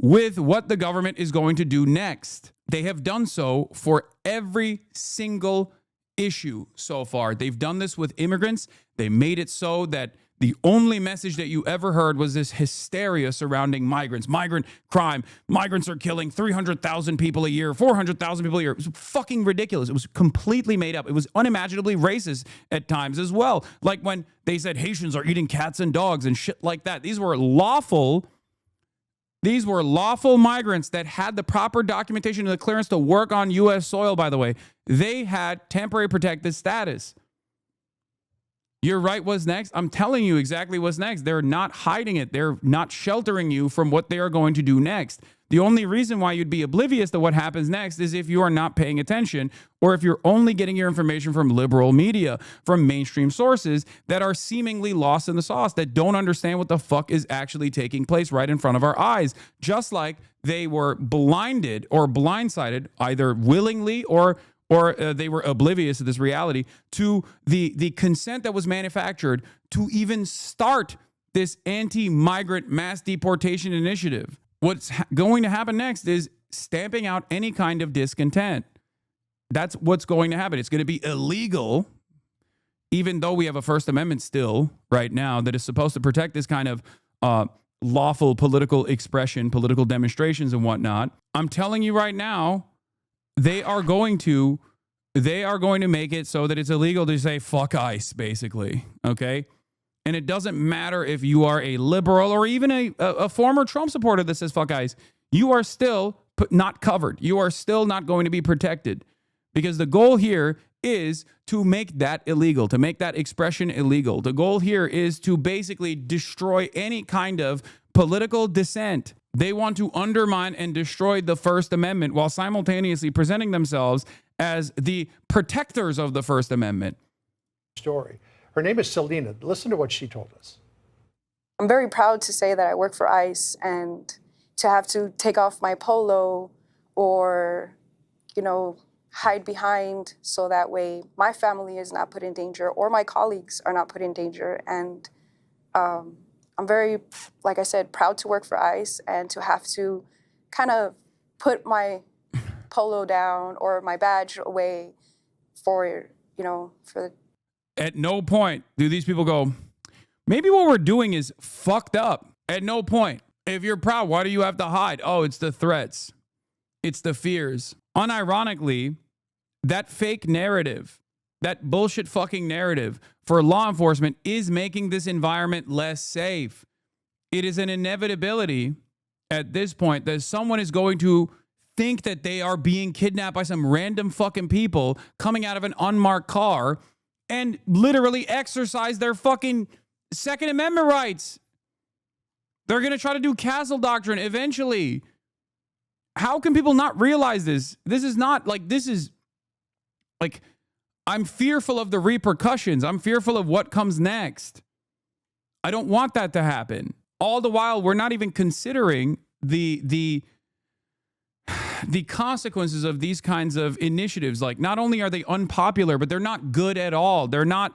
with what the government is going to do next. They have done so for every single issue so far. They've done this with immigrants. They made it so that the only message that you ever heard was this hysteria surrounding migrants, migrant crime. Migrants are killing 300,000 people a year, 400,000 people a year. It was fucking ridiculous. It was completely made up. It was unimaginably racist at times as well. Like when they said Haitians are eating cats and dogs and shit like that. These were lawful migrants that had the proper documentation and the clearance to work on U.S. soil, by the way. They had temporary protected status. You're right, what's next? I'm telling you exactly what's next. They're not hiding it. They're not sheltering you from what they are going to do next. The only reason why you'd be oblivious to what happens next is if you are not paying attention or if you're only getting your information from liberal media, from mainstream sources that are seemingly lost in the sauce, that don't understand what the fuck is actually taking place right in front of our eyes. Just like they were blinded or blindsided, either willingly or they were oblivious to this reality, to the consent that was manufactured to even start this anti-migrant mass deportation initiative. What's going to happen next is stamping out any kind of discontent. That's what's going to happen. It's going to be illegal, even though we have a First Amendment still right now that is supposed to protect this kind of lawful political expression, political demonstrations and whatnot. I'm telling you right now, they are going to make it so that it's illegal to say fuck ICE, basically. Okay? And it doesn't matter if you are a liberal or even a former Trump supporter that says fuck ICE. You are still not covered. You are still not going to be protected, because the goal here is to make that illegal, to make that expression illegal. The goal here is to basically destroy any kind of political dissent. They want to undermine and destroy the First Amendment while simultaneously presenting themselves as the protectors of the First Amendment. Story. Her name is Selena. Listen to what she told us. I'm very proud to say that I work for ICE, and to have to take off my polo or, hide behind so that way my family is not put in danger or my colleagues are not put in danger. And I'm very, like I said, proud to work for ICE, and to have to kind of put my polo down or my badge away for the... At no point do these people go, maybe what we're doing is fucked up. At no point. If you're proud, why do you have to hide? Oh, it's the threats. It's the fears. Unironically, that fake narrative, that bullshit fucking narrative for law enforcement is making this environment less safe. It is an inevitability at this point that someone is going to think that they are being kidnapped by some random fucking people coming out of an unmarked car and literally exercise their fucking Second Amendment rights. They're going to try to do castle doctrine eventually. How can people not realize this? This is I'm fearful of the repercussions. I'm fearful of what comes next. I don't want that to happen. All the while, we're not even considering the consequences of these kinds of initiatives. Like, not only are they unpopular, but they're not good at all. They're not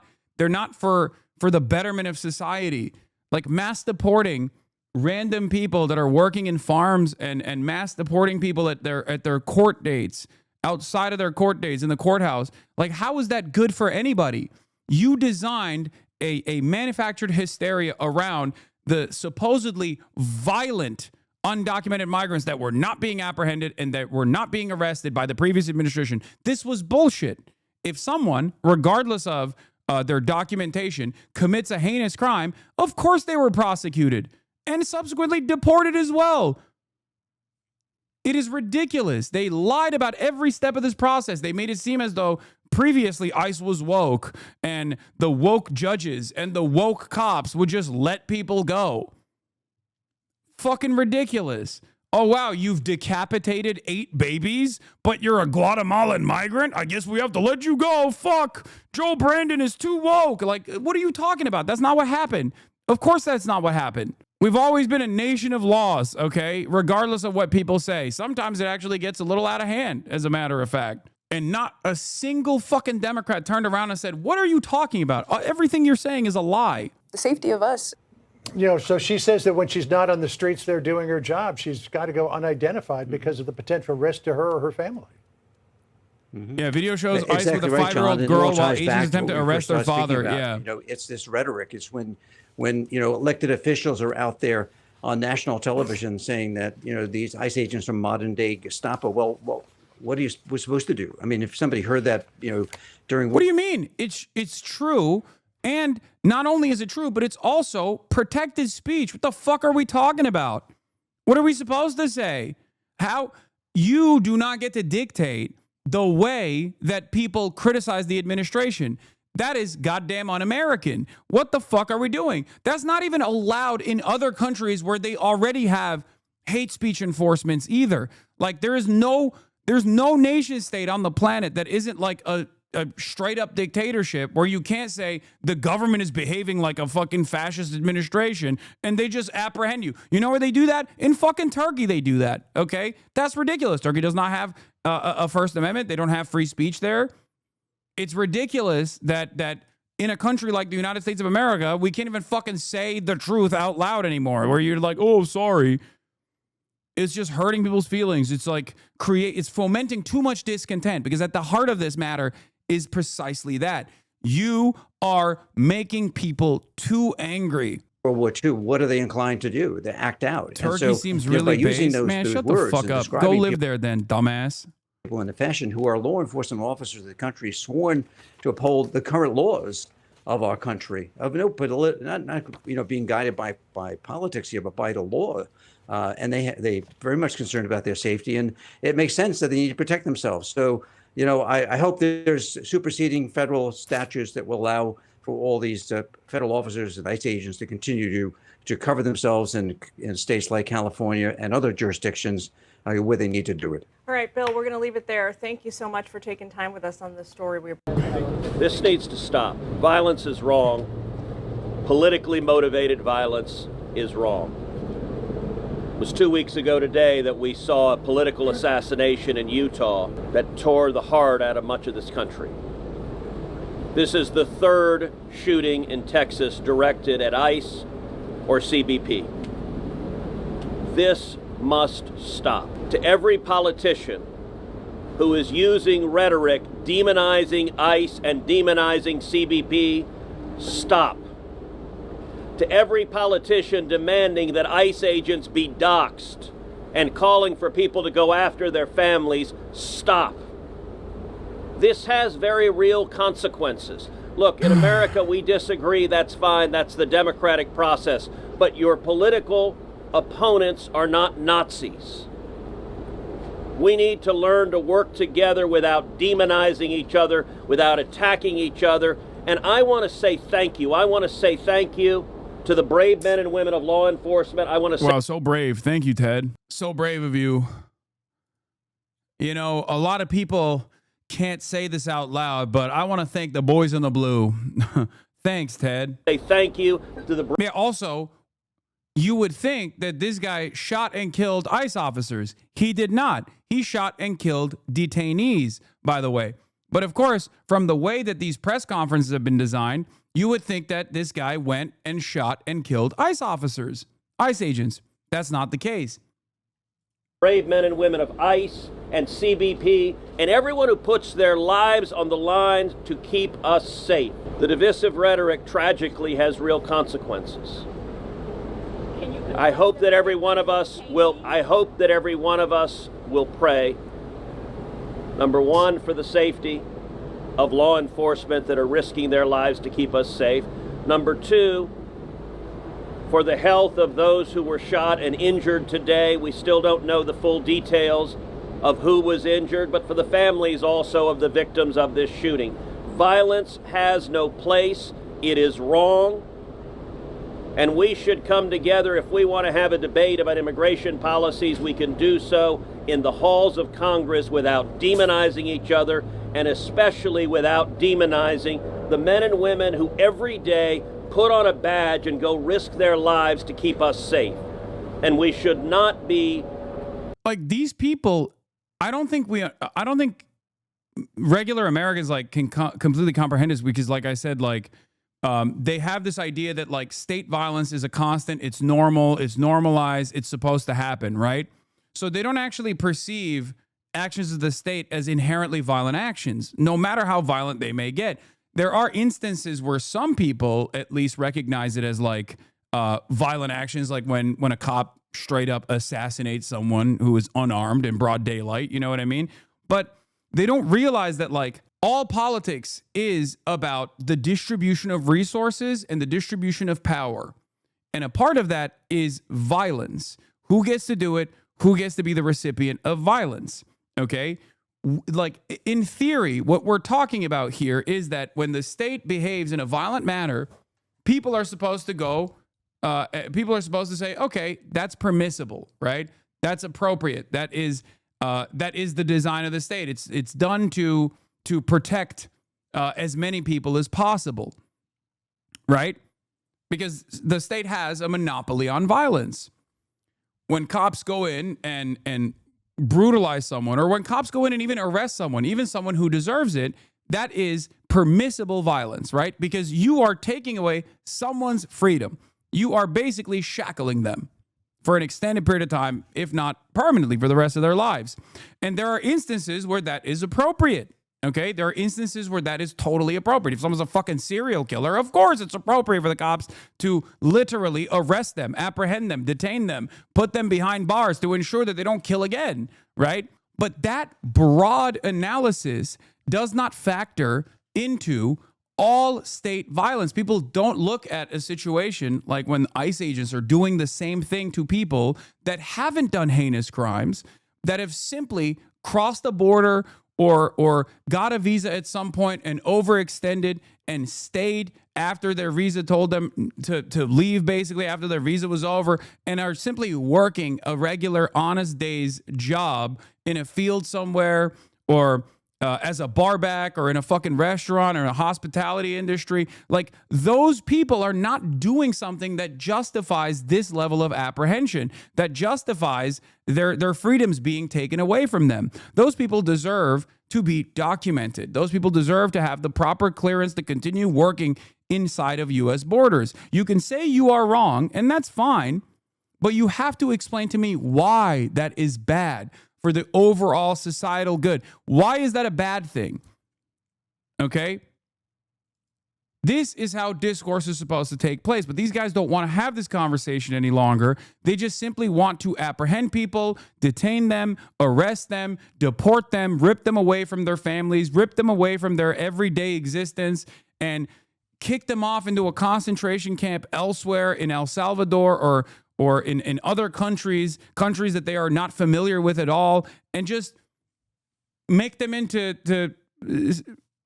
for the betterment of society. Like mass deporting random people that are working in farms and mass deporting people at their court dates, outside of their court dates in the courthouse. Like, how is that good for anybody? You designed a manufactured hysteria around the supposedly violent undocumented migrants that were not being apprehended and that were not being arrested by the previous administration. This was bullshit. If someone, regardless of their documentation, commits a heinous crime, of course they were prosecuted and subsequently deported as well. It is ridiculous. They lied about every step of this process. They made it seem as though previously ICE was woke and the woke judges and the woke cops would just let people go. Fucking ridiculous. Oh, wow, you've decapitated 8 babies, but you're a Guatemalan migrant? I guess we have to let you go. Fuck. Joe Brandon is too woke. Like, what are you talking about? That's not what happened. Of course that's not what happened. We've always been a nation of laws, okay? Regardless of what people say. Sometimes it actually gets a little out of hand, as a matter of fact. And not a single fucking Democrat turned around and said, what are you talking about? Everything you're saying is a lie. The safety of us. So she says that when she's not on the streets there doing her job, she's got to go unidentified because of the potential risk to her or her family. Mm-hmm. Yeah, video shows ICE with a right, 5-year-old John, girl while agents attempt to arrest their father. Yeah. It's this rhetoric. It's when elected officials are out there on national television saying that, these ICE agents are modern day Gestapo. Well, what are you supposed to do? I mean, if somebody heard that, during... What do you mean? It's true. And not only is it true, but it's also protected speech. What the fuck are we talking about? What are we supposed to say? How you do not get to dictate the way that people criticize the administration. That is goddamn un-American. What the fuck are we doing? That's not even allowed in other countries where they already have hate speech enforcements either. Like there's no nation state on the planet that isn't like a straight up dictatorship where you can't say the government is behaving like a fucking fascist administration and they just apprehend you. You know where they do that? In fucking Turkey they do that, okay? That's ridiculous. Turkey does not have a First Amendment. They don't have free speech there. It's ridiculous that in a country like the United States of America, we can't even fucking say the truth out loud anymore, where you're like, oh, sorry. It's just hurting people's feelings. It's like it's fomenting too much discontent, because at the heart of this matter is precisely that. You are making people too angry. World War II, what are they inclined to do? They act out. Turkey seems really based. Man, shut the fuck up. Go live there then, dumbass. People in the fashion who are law enforcement officers of the country, sworn to uphold the current laws of our country, of not being guided by politics here, but by the law. And they very much concerned about their safety, and it makes sense that they need to protect themselves. So, I hope there's superseding federal statutes that will allow for all these federal officers and ICE agents to continue to cover themselves in states like California and other jurisdictions where they need to do it. All right, Bill, we're going to leave it there. Thank you so much for taking time with us on this story. This needs to stop. Violence is wrong. Politically motivated violence is wrong. It was 2 weeks ago today that we saw a political assassination in Utah that tore the heart out of much of this country. This is the third shooting in Texas directed at ICE or CBP. This must stop. To every politician who is using rhetoric demonizing ICE and demonizing CBP, stop. To every politician demanding that ICE agents be doxxed and calling for people to go after their families, stop. This has very real consequences. Look, in America, we disagree. That's fine. That's the democratic process. But your political opponents are not Nazis. We need to learn to work together without demonizing each other, without attacking each other. And I want to say thank you. I want to say thank you to the brave men and women of law enforcement. I want to say... Wow, so brave. Thank you, Ted. So brave of you. A lot of people can't say this out loud, but I want to thank the boys in the blue. Thanks, Ted. Say thank you to the... Yeah, also, you would think that this guy shot and killed ICE officers. He did not. He shot and killed detainees, by the way. But of course, from the way that these press conferences have been designed, you would think that this guy went and shot and killed ICE officers, ICE agents. That's not the case. Brave men and women of ICE and CBP and everyone who puts their lives on the line to keep us safe. The divisive rhetoric tragically has real consequences. I hope that every one of us will pray, number one, for the safety of law enforcement that are risking their lives to keep us safe. Number two, for the health of those who were shot and injured today. We still don't know the full details of who was injured, but for the families also of the victims of this shooting. Violence has no place. It is wrong. And we should come together. If we want to have a debate about immigration policies, we can do so in the halls of Congress without demonizing each other, and especially without demonizing the men and women who every day put on a badge and go risk their lives to keep us safe. And we should not be... Like, these people, I don't think regular Americans can completely comprehend this, because like I said, they have this idea that state violence is a constant, it's normal, it's normalized, it's supposed to happen, right? So they don't actually perceive actions of the state as inherently violent actions, no matter how violent they may get. There are instances where some people at least recognize it as violent actions, like when a cop straight up assassinates someone who is unarmed in broad daylight, you know what I mean? But they don't realize that all politics is about the distribution of resources and the distribution of power. And a part of that is violence. Who gets to do it? Who gets to be the recipient of violence? Okay? In theory, what we're talking about here is that when the state behaves in a violent manner, people are supposed to say, okay, that's permissible, right? That's appropriate. That is the design of the state. It's done to protect as many people as possible, right? Because the state has a monopoly on violence. When cops go in and brutalize someone, or when cops go in and even arrest someone, even someone who deserves it, that is permissible violence, right? Because you are taking away someone's freedom. You are basically shackling them for an extended period of time, if not permanently for the rest of their lives. And there are instances where that is appropriate. Okay, there are instances where that is totally appropriate. If someone's a fucking serial killer, of course it's appropriate for the cops to literally arrest them, apprehend them, detain them, put them behind bars to ensure that they don't kill again, right? But that broad analysis does not factor into all state violence. People don't look at a situation like when ICE agents are doing the same thing to people that haven't done heinous crimes, that have simply crossed the border or got a visa at some point and overextended and stayed after their visa told them to leave, basically after their visa was over, and are simply working a regular honest day's job in a field somewhere, or as a barback, or in a fucking restaurant, or in a hospitality industry. Like, those people are not doing something that justifies this level of apprehension, that justifies their freedoms being taken away from them. Those people deserve to be documented. Those people deserve to have the proper clearance to continue working inside of U.S. borders. You can say you are wrong, and that's fine, but you have to explain to me why that is bad for the overall societal good. Why is that a bad thing? Okay? This is how discourse is supposed to take place, but these guys don't want to have this conversation any longer. They just simply want to apprehend people, detain them, arrest them, deport them, rip them away from their families, rip them away from their everyday existence, and kick them off into a concentration camp elsewhere in El Salvador or in other countries that they are not familiar with at all, and just make them into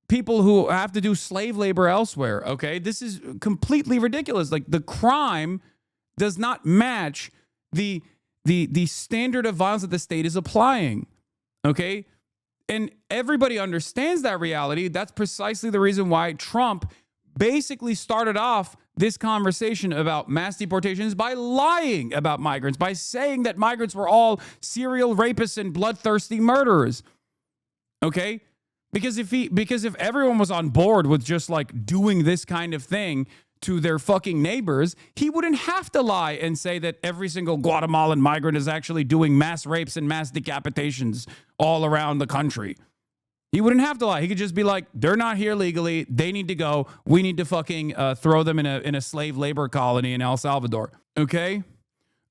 people who have to do slave labor elsewhere, okay? This is completely ridiculous. Like, the crime does not match the standard of violence that the state is applying, okay? And everybody understands that reality. That's precisely the reason why Trump basically started off this conversation about mass deportations by lying about migrants, by saying that migrants were all serial rapists and bloodthirsty murderers. Okay? Because if everyone was on board with just like doing this kind of thing to their fucking neighbors, he wouldn't have to lie and say that every single Guatemalan migrant is actually doing mass rapes and mass decapitations all around the country. He wouldn't have to lie. He could just be like, they're not here legally. They need to go. We need to fucking throw them in a slave labor colony in El Salvador. Okay?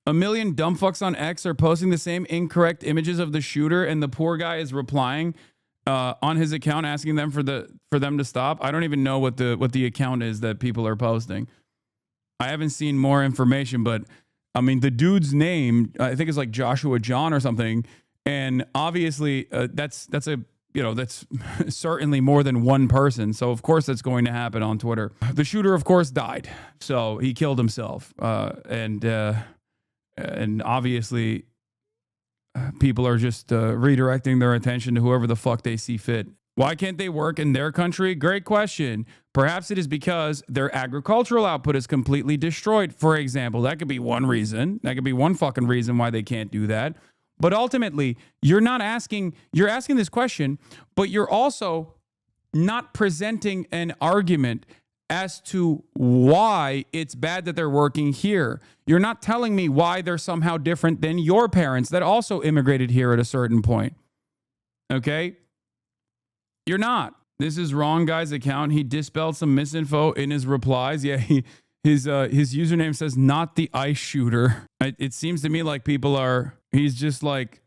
A million dumb fucks on X are posting the same incorrect images of the shooter, and the poor guy is replying on his account asking them for them to stop. I don't even know what the account is that people are posting. I haven't seen more information, but I mean, the dude's name, I think, is like Joshua John or something, and obviously that's certainly more than one person. So of course that's going to happen on Twitter. The shooter, of course, died. So he killed himself. And obviously people are just redirecting their attention to whoever the fuck they see fit. Why can't they work in their country? Great question. Perhaps it is because their agricultural output is completely destroyed, for example. That could be one reason. That could be one fucking reason why they can't do that. But ultimately, you're asking this question, but you're also not presenting an argument as to why it's bad that they're working here. You're not telling me why they're somehow different than your parents that also immigrated here at a certain point. Okay? You're not. This is wrong guy's account. He dispelled some misinfo in his replies. Yeah, his username says not the ICE shooter. It seems to me like he's just like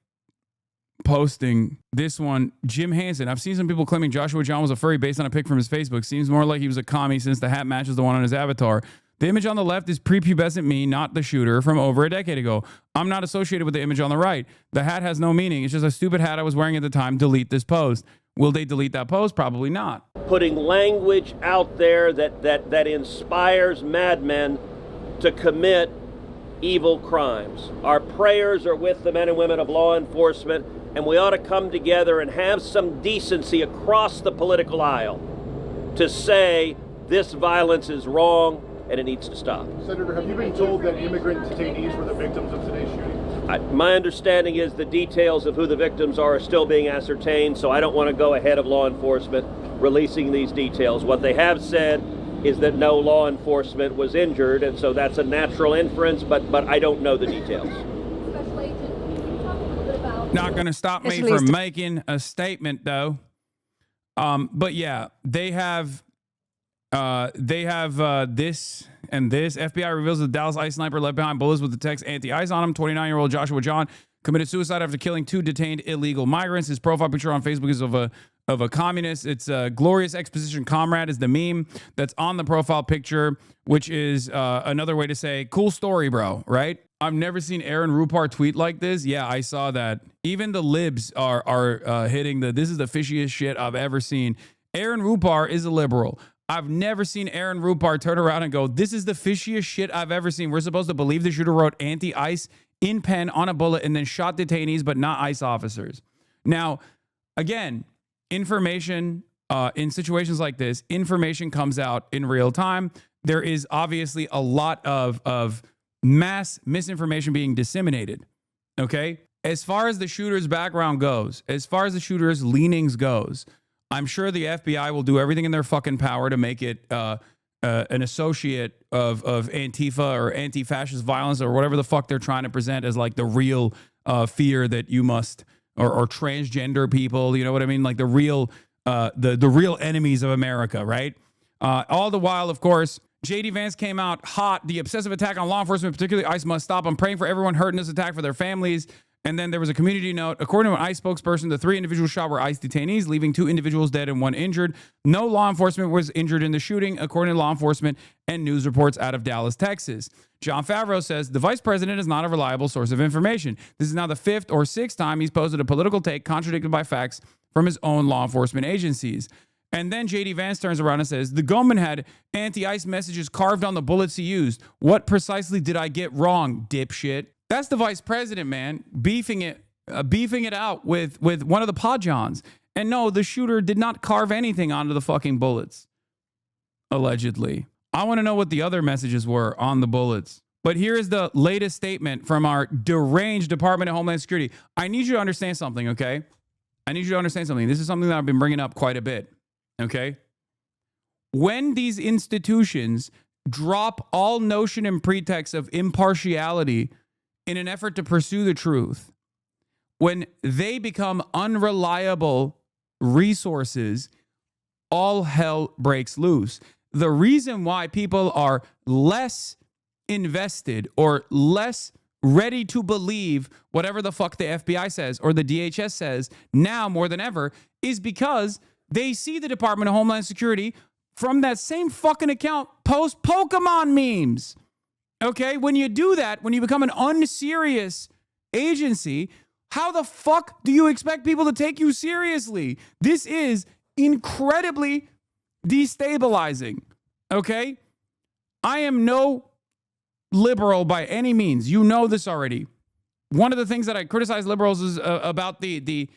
posting this one. Jim Hansen. I've seen some people claiming Joshua John was a furry based on a pic from his Facebook. Seems more like he was a commie since the hat matches the one on his avatar. The image on the left is prepubescent me, not the shooter, from over a decade ago. I'm not associated with the image on the right. The hat has no meaning. It's just a stupid hat I was wearing at the time. Delete this post. Will they delete that post? Probably not. Putting language out there that inspires madmen to commit evil crimes. Our prayers are with the men and women of law enforcement, and we ought to come together and have some decency across the political aisle to say this violence is wrong and it needs to stop. Senator, have you been told that immigrant detainees were the victims of today's shooting? My understanding is the details of who the victims are still being ascertained, so I don't want to go ahead of law enforcement. releasing these details. What they have said is that no law enforcement was injured, and so that's a natural inference, but I don't know the details. Not going to stop me from making a statement, though. But yeah, they have this and this. FBI reveals the Dallas ICE sniper left behind bullets with the text anti-ICE on him. 29-year-old Joshua John committed suicide after killing 2 detained illegal migrants. His profile picture on Facebook is of a communist. It's a glorious exposition comrade is the meme that's on the profile picture, which is another way to say cool story, bro, right? I've never seen Aaron Rupar tweet like this. Yeah, I saw that. Even the libs are hitting this is the fishiest shit I've ever seen. Aaron Rupar is a liberal. I've never seen Aaron Rupar turn around and go, this is the fishiest shit I've ever seen. We're supposed to believe the shooter wrote anti-ICE in pen on a bullet and then shot detainees, but not ICE officers. Now, again, information in situations like this, information comes out in real time. There is obviously a lot of mass misinformation being disseminated, okay? As far as the shooter's background goes, as far as the shooter's leanings goes, I'm sure the FBI will do everything in their fucking power to make it an associate of Antifa or anti-fascist violence or whatever the fuck they're trying to present as like the real fear that you must, or transgender people, you know what I mean? Like the real enemies of America, right? All the while, of course, J.D. Vance came out hot. The obsessive attack on law enforcement, particularly ICE, must stop. I'm praying for everyone hurt in this attack, for their families. And then there was a community note. According to an ICE spokesperson, the 3 individuals shot were ICE detainees, leaving 2 individuals dead and 1 injured. No law enforcement was injured in the shooting, according to law enforcement and news reports out of Dallas, Texas. Jon Favreau says the vice president is not a reliable source of information. This is now the 5th or 6th time he's posted a political take contradicted by facts from his own law enforcement agencies. And then J.D. Vance turns around and says, the gunman had anti-ICE messages carved on the bullets he used. What precisely did I get wrong, dipshit? That's the vice president, man, beefing it out with one of the Podjons. And no, the shooter did not carve anything onto the fucking bullets, allegedly. I want to know what the other messages were on the bullets. But here is the latest statement from our deranged Department of Homeland Security. I need you to understand something, okay? I need you to understand something. This is something that I've been bringing up quite a bit. Okay? When these institutions drop all notion and pretext of impartiality in an effort to pursue the truth, when they become unreliable resources, all hell breaks loose. The reason why people are less invested or less ready to believe whatever the fuck the FBI says or the DHS says now more than ever is because they see the Department of Homeland Security from that same fucking account post Pokemon memes. Okay? When you do that, when you become an unserious agency, how the fuck do you expect people to take you seriously? This is incredibly destabilizing. Okay? I am no liberal by any means. You know this already. One of the things that I criticize liberals is about the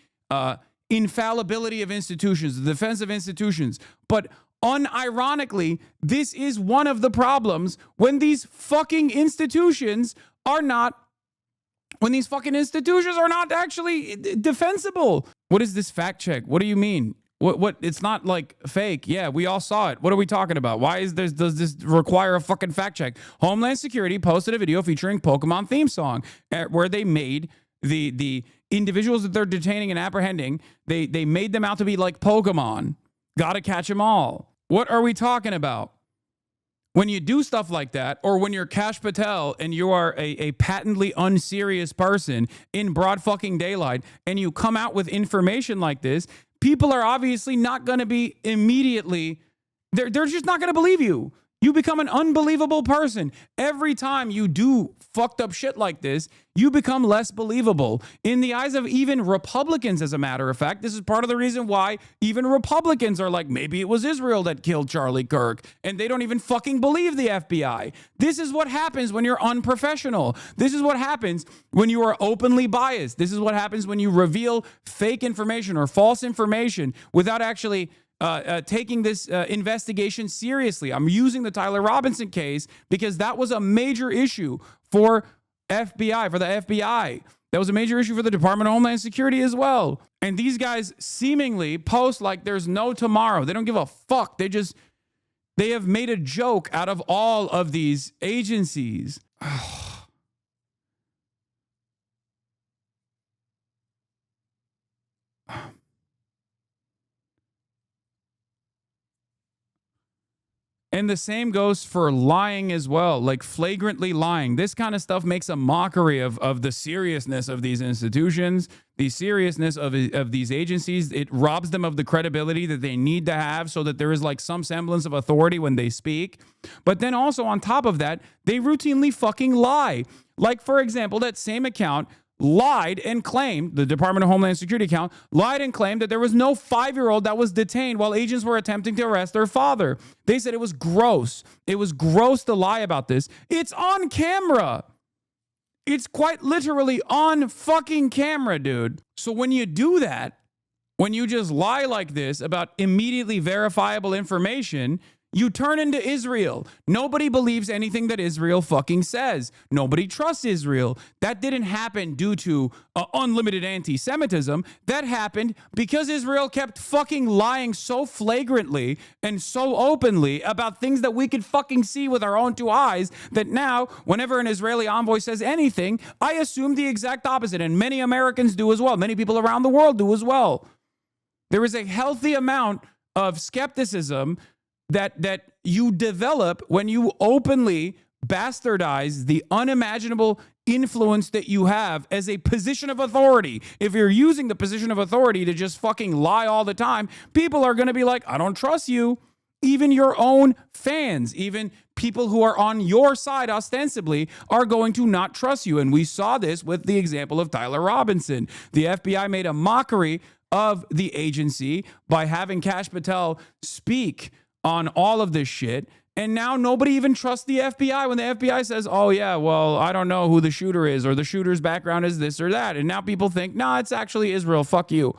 infallibility of institutions, the defense of institutions. But unironically, this is one of the problems when these fucking institutions are not actually defensible. What is this fact check? What do you mean? What? It's not like fake. Yeah, we all saw it. What are we talking about? Why does this require a fucking fact check? Homeland Security posted a video featuring Pokemon theme song where they made the individuals that they're detaining and apprehending, they made them out to be like Pokemon. Gotta catch them all. What are we talking about? When you do stuff like that, or when you're Kash Patel and you are a patently unserious person in broad fucking daylight, and you come out with information like this, people are obviously not going to be immediately, they're just not going to believe you. You become an unbelievable person. Every time you do fucked up shit like this, you become less believable. In the eyes of even Republicans, as a matter of fact, this is part of the reason why even Republicans are like, maybe it was Israel that killed Charlie Kirk, and they don't even fucking believe the FBI. This is what happens when you're unprofessional. This is what happens when you are openly biased. This is what happens when you reveal fake information or false information without actually taking this investigation seriously. I'm using the Tyler Robinson case because that was a major issue for the FBI. That was a major issue for the Department of Homeland Security as well. And these guys seemingly post like there's no tomorrow. They don't give a fuck. They have made a joke out of all of these agencies. And the same goes for lying as well, like flagrantly lying. This kind of stuff makes a mockery of the seriousness of these institutions, the seriousness of these agencies. It robs them of the credibility that they need to have so that there is like some semblance of authority when they speak. But then also on top of that, they routinely fucking lie. Like, for example, that same account lied and claimed, the Department of Homeland Security account, lied and claimed that there was no 5-year-old that was detained while agents were attempting to arrest their father. They said it was gross. It was gross to lie about this. It's on camera. It's quite literally on fucking camera, dude. So when you do that, when you just lie like this about immediately verifiable information, you turn into Israel. Nobody believes anything that Israel fucking says. Nobody trusts Israel. That didn't happen due to unlimited anti-Semitism. That happened because Israel kept fucking lying so flagrantly and so openly about things that we could fucking see with our own 2 eyes that now, whenever an Israeli envoy says anything, I assume the exact opposite. And many Americans do as well. Many people around the world do as well. There is a healthy amount of skepticism that you develop when you openly bastardize the unimaginable influence that you have as a position of authority. If you're using the position of authority to just fucking lie all the time, people are going to be like, I don't trust you. Even your own fans, even people who are on your side ostensibly are going to not trust you. And we saw this with the example of Tyler Robinson. The FBI made a mockery of the agency by having Kash Patel speak on all of this shit. And now nobody even trusts the FBI when the FBI says, oh yeah, well, I don't know who the shooter is or the shooter's background is this or that. And now people think, nah, it's actually Israel. Fuck you.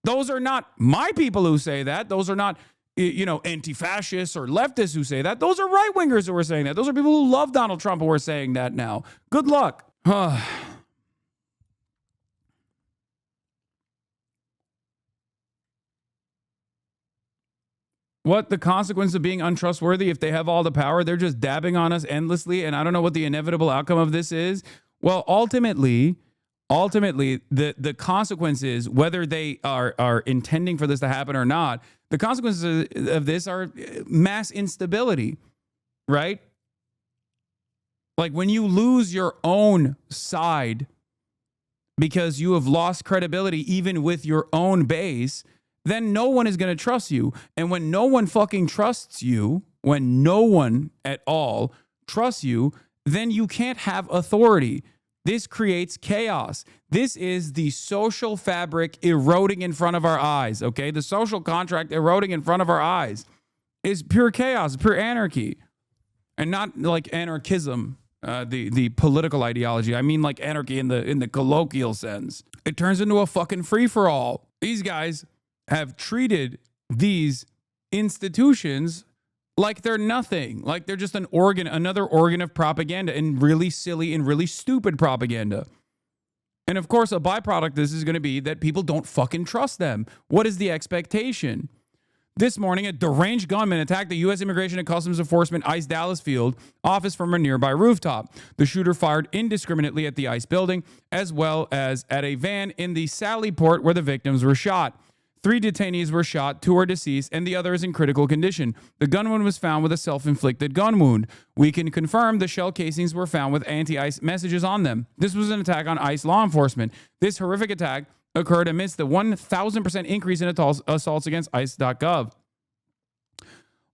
Those are not my people who say that. Those are not, anti-fascists or leftists who say that. Those are right-wingers who are saying that. Those are people who love Donald Trump who are saying that now. Good luck. What the consequence of being untrustworthy if they have all the power? They're just dabbing on us endlessly, and I don't know what the inevitable outcome of this is. Well, ultimately, the consequence is, whether they are intending for this to happen or not, the consequences of this are mass instability, right? Like when you lose your own side because you have lost credibility even with your own base, then no one is going to trust you. And when no one fucking trusts you, when no one at all trusts you, then you can't have authority. This creates chaos. This is the social fabric eroding in front of our eyes, okay? The social contract eroding in front of our eyes is pure chaos, pure anarchy. And not like anarchism, the political ideology. I mean like anarchy in the colloquial sense. It turns into a fucking free-for-all. These guys have treated these institutions like they're nothing, like they're just another organ of propaganda, and really silly and really stupid propaganda. And of course, a byproduct of this is going to be that people don't fucking trust them. What is the expectation? This morning, a deranged gunman attacked the U.S. Immigration and Customs Enforcement ICE Dallas field office from a nearby rooftop. The shooter fired indiscriminately at the ICE building, as well as at a van in the Sally Port where the victims were shot. 3 detainees were shot, 2 are deceased, and the other is in critical condition. The gunman was found with a self-inflicted gun wound. We can confirm the shell casings were found with anti-ICE messages on them. This was an attack on ICE law enforcement. This horrific attack occurred amidst the 1,000% increase in assaults against ICE.gov.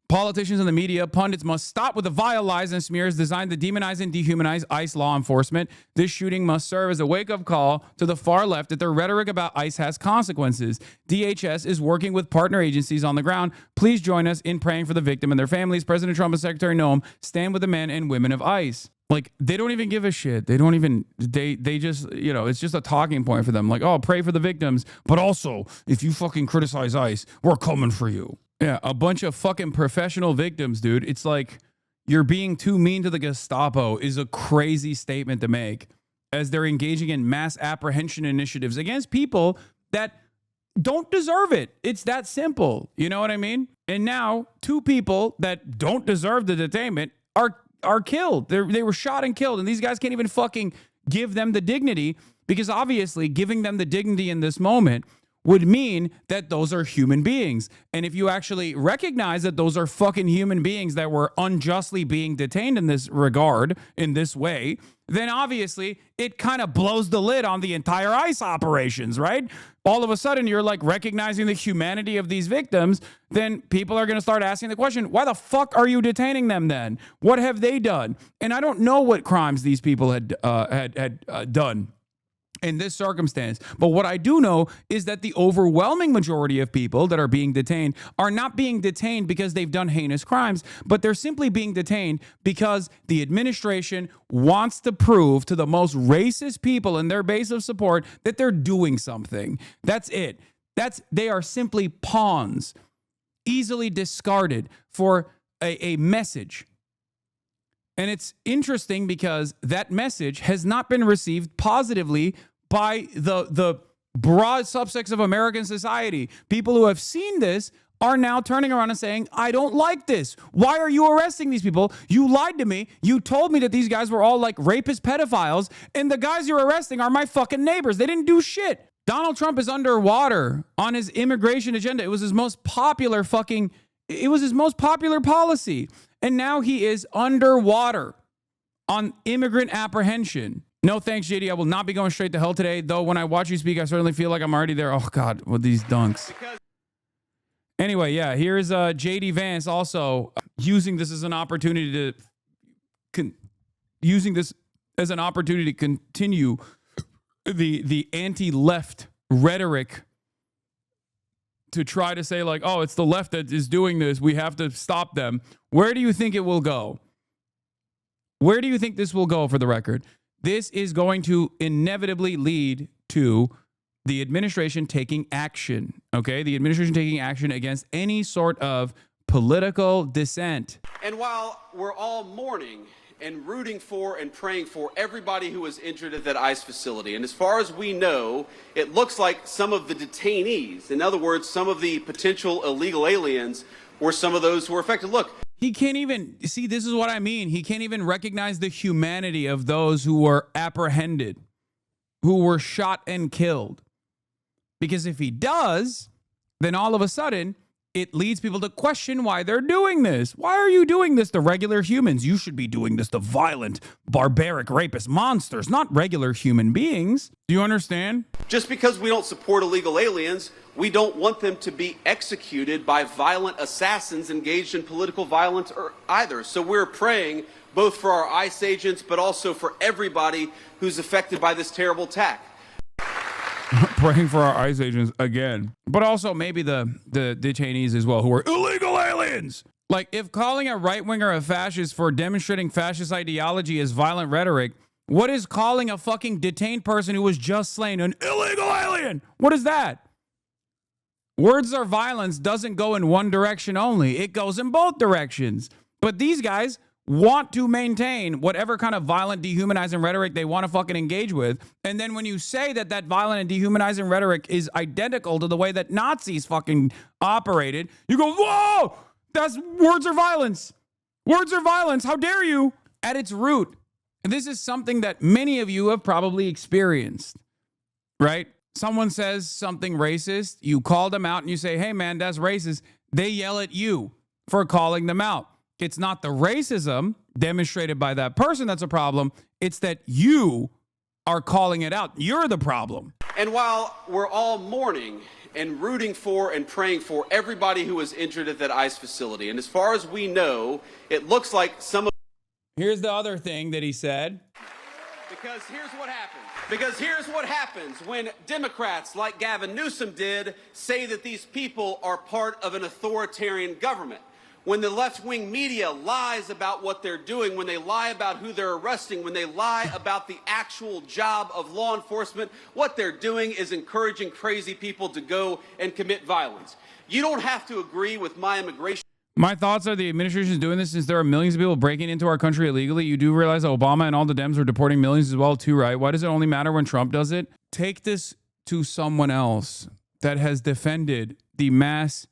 Politicians and the media, pundits must stop with the vile lies and smears designed to demonize and dehumanize ICE law enforcement. This shooting must serve as a wake-up call to the far left that their rhetoric about ICE has consequences. DHS is working with partner agencies on the ground. Please join us in praying for the victim and their families. President Trump and Secretary Noem stand with the men and women of ICE. Like, they don't even give a shit. They don't even, they just, it's just a talking point for them. Like, oh, pray for the victims. But also, if you fucking criticize ICE, we're coming for you. Yeah, a bunch of fucking professional victims, dude. It's like you're being too mean to the Gestapo is a crazy statement to make. as they're engaging in mass apprehension initiatives against people that don't deserve it. It's that simple. You know what I mean? And now 2 people that don't deserve the detainment are killed. They were shot and killed. And these guys can't even fucking give them the dignity, because obviously giving them the dignity in this moment would mean that those are human beings. And if you actually recognize that those are fucking human beings that were unjustly being detained in this regard, in this way, then obviously it kind of blows the lid on the entire ICE operations, right? All of a sudden you're like recognizing the humanity of these victims, then people are going to start asking the question, why the fuck are you detaining them then? What have they done? And I don't know what crimes these people had done in this circumstance. But what I do know is that the overwhelming majority of people that are being detained are not being detained because they've done heinous crimes, but they're simply being detained because the administration wants to prove to the most racist people in their base of support that they're doing something. That's it. They are simply pawns, easily discarded for a message. And it's interesting because that message has not been received positively by the broad subsects of American society. People who have seen this are now turning around and saying, I don't like this. Why are you arresting these people? You lied to me. You told me that these guys were all like rapist pedophiles, and the guys you're arresting are my fucking neighbors. They didn't do shit. Donald Trump is underwater on his immigration agenda. It was his most popular policy. And now he is underwater on immigrant apprehension. No thanks, JD. I will not be going straight to hell today, though when I watch you speak, I certainly feel like I'm already there. Oh, God, with these dunks. Anyway, yeah, here's JD Vance also using this as an opportunity to continue the anti-left rhetoric, to try to say like, oh, it's the left that is doing this. We have to stop them. Where do you think it will go? Where do you think this will go, for the record? This is going to inevitably lead to the administration taking action, okay? The administration taking action against any sort of political dissent. And while we're all mourning and rooting for and praying for everybody who was injured at that ICE facility, and as far as we know, it looks like some of the detainees, in other words, some of the potential illegal aliens, were some of those who were affected. Look, he can't even see, this is what I mean. He can't even recognize the humanity of those who were apprehended, who were shot and killed. Because if he does, then all of a sudden it leads people to question why they're doing this. Why are you doing this to regular humans? You should be doing this to violent, barbaric, rapist monsters, not regular human beings. Do you understand? just because we don't support illegal aliens, we don't want them to be executed by violent assassins engaged in political violence either. So we're praying both for our ICE agents, but also for everybody who's affected by this terrible attack. Praying for our ICE agents again, but also maybe the detainees as well, who are illegal aliens. Like, if calling a right winger a fascist for demonstrating fascist ideology is violent rhetoric, what is calling a fucking detained person who was just slain an illegal alien? What is that? Words or violence doesn't go in one direction only. It goes in both directions. But these guys want to maintain whatever kind of violent, dehumanizing rhetoric they want to fucking engage with. And then when you say that that violent and dehumanizing rhetoric is identical to the way that Nazis fucking operated, you go, whoa, that's words are violence. Words are violence. How dare you? At its root. And this is something that many of you have probably experienced, right? Someone says something racist. You call them out and you say, hey, man, that's racist. They yell at you for calling them out. It's not the racism demonstrated by that person that's a problem. It's that you are calling it out. You're the problem. And while we're all mourning and rooting for and praying for everybody who was injured at that ICE facility, and as far as we know, it looks like some of... Here's the other thing that he said. Because here's what happens when Democrats like Gavin Newsom did say that these people are part of an authoritarian government. When the left-wing media lies about what they're doing, when they lie about who they're arresting, when they lie about the actual job of law enforcement, what they're doing is encouraging crazy people to go and commit violence. You don't have to agree with my immigration. My thoughts are the administration is doing this since there are millions of people breaking into our country illegally. You do realize that Obama and all the Dems are deporting millions as well too, right? Why does it only matter when Trump does it? Take this to someone else that has defended the mass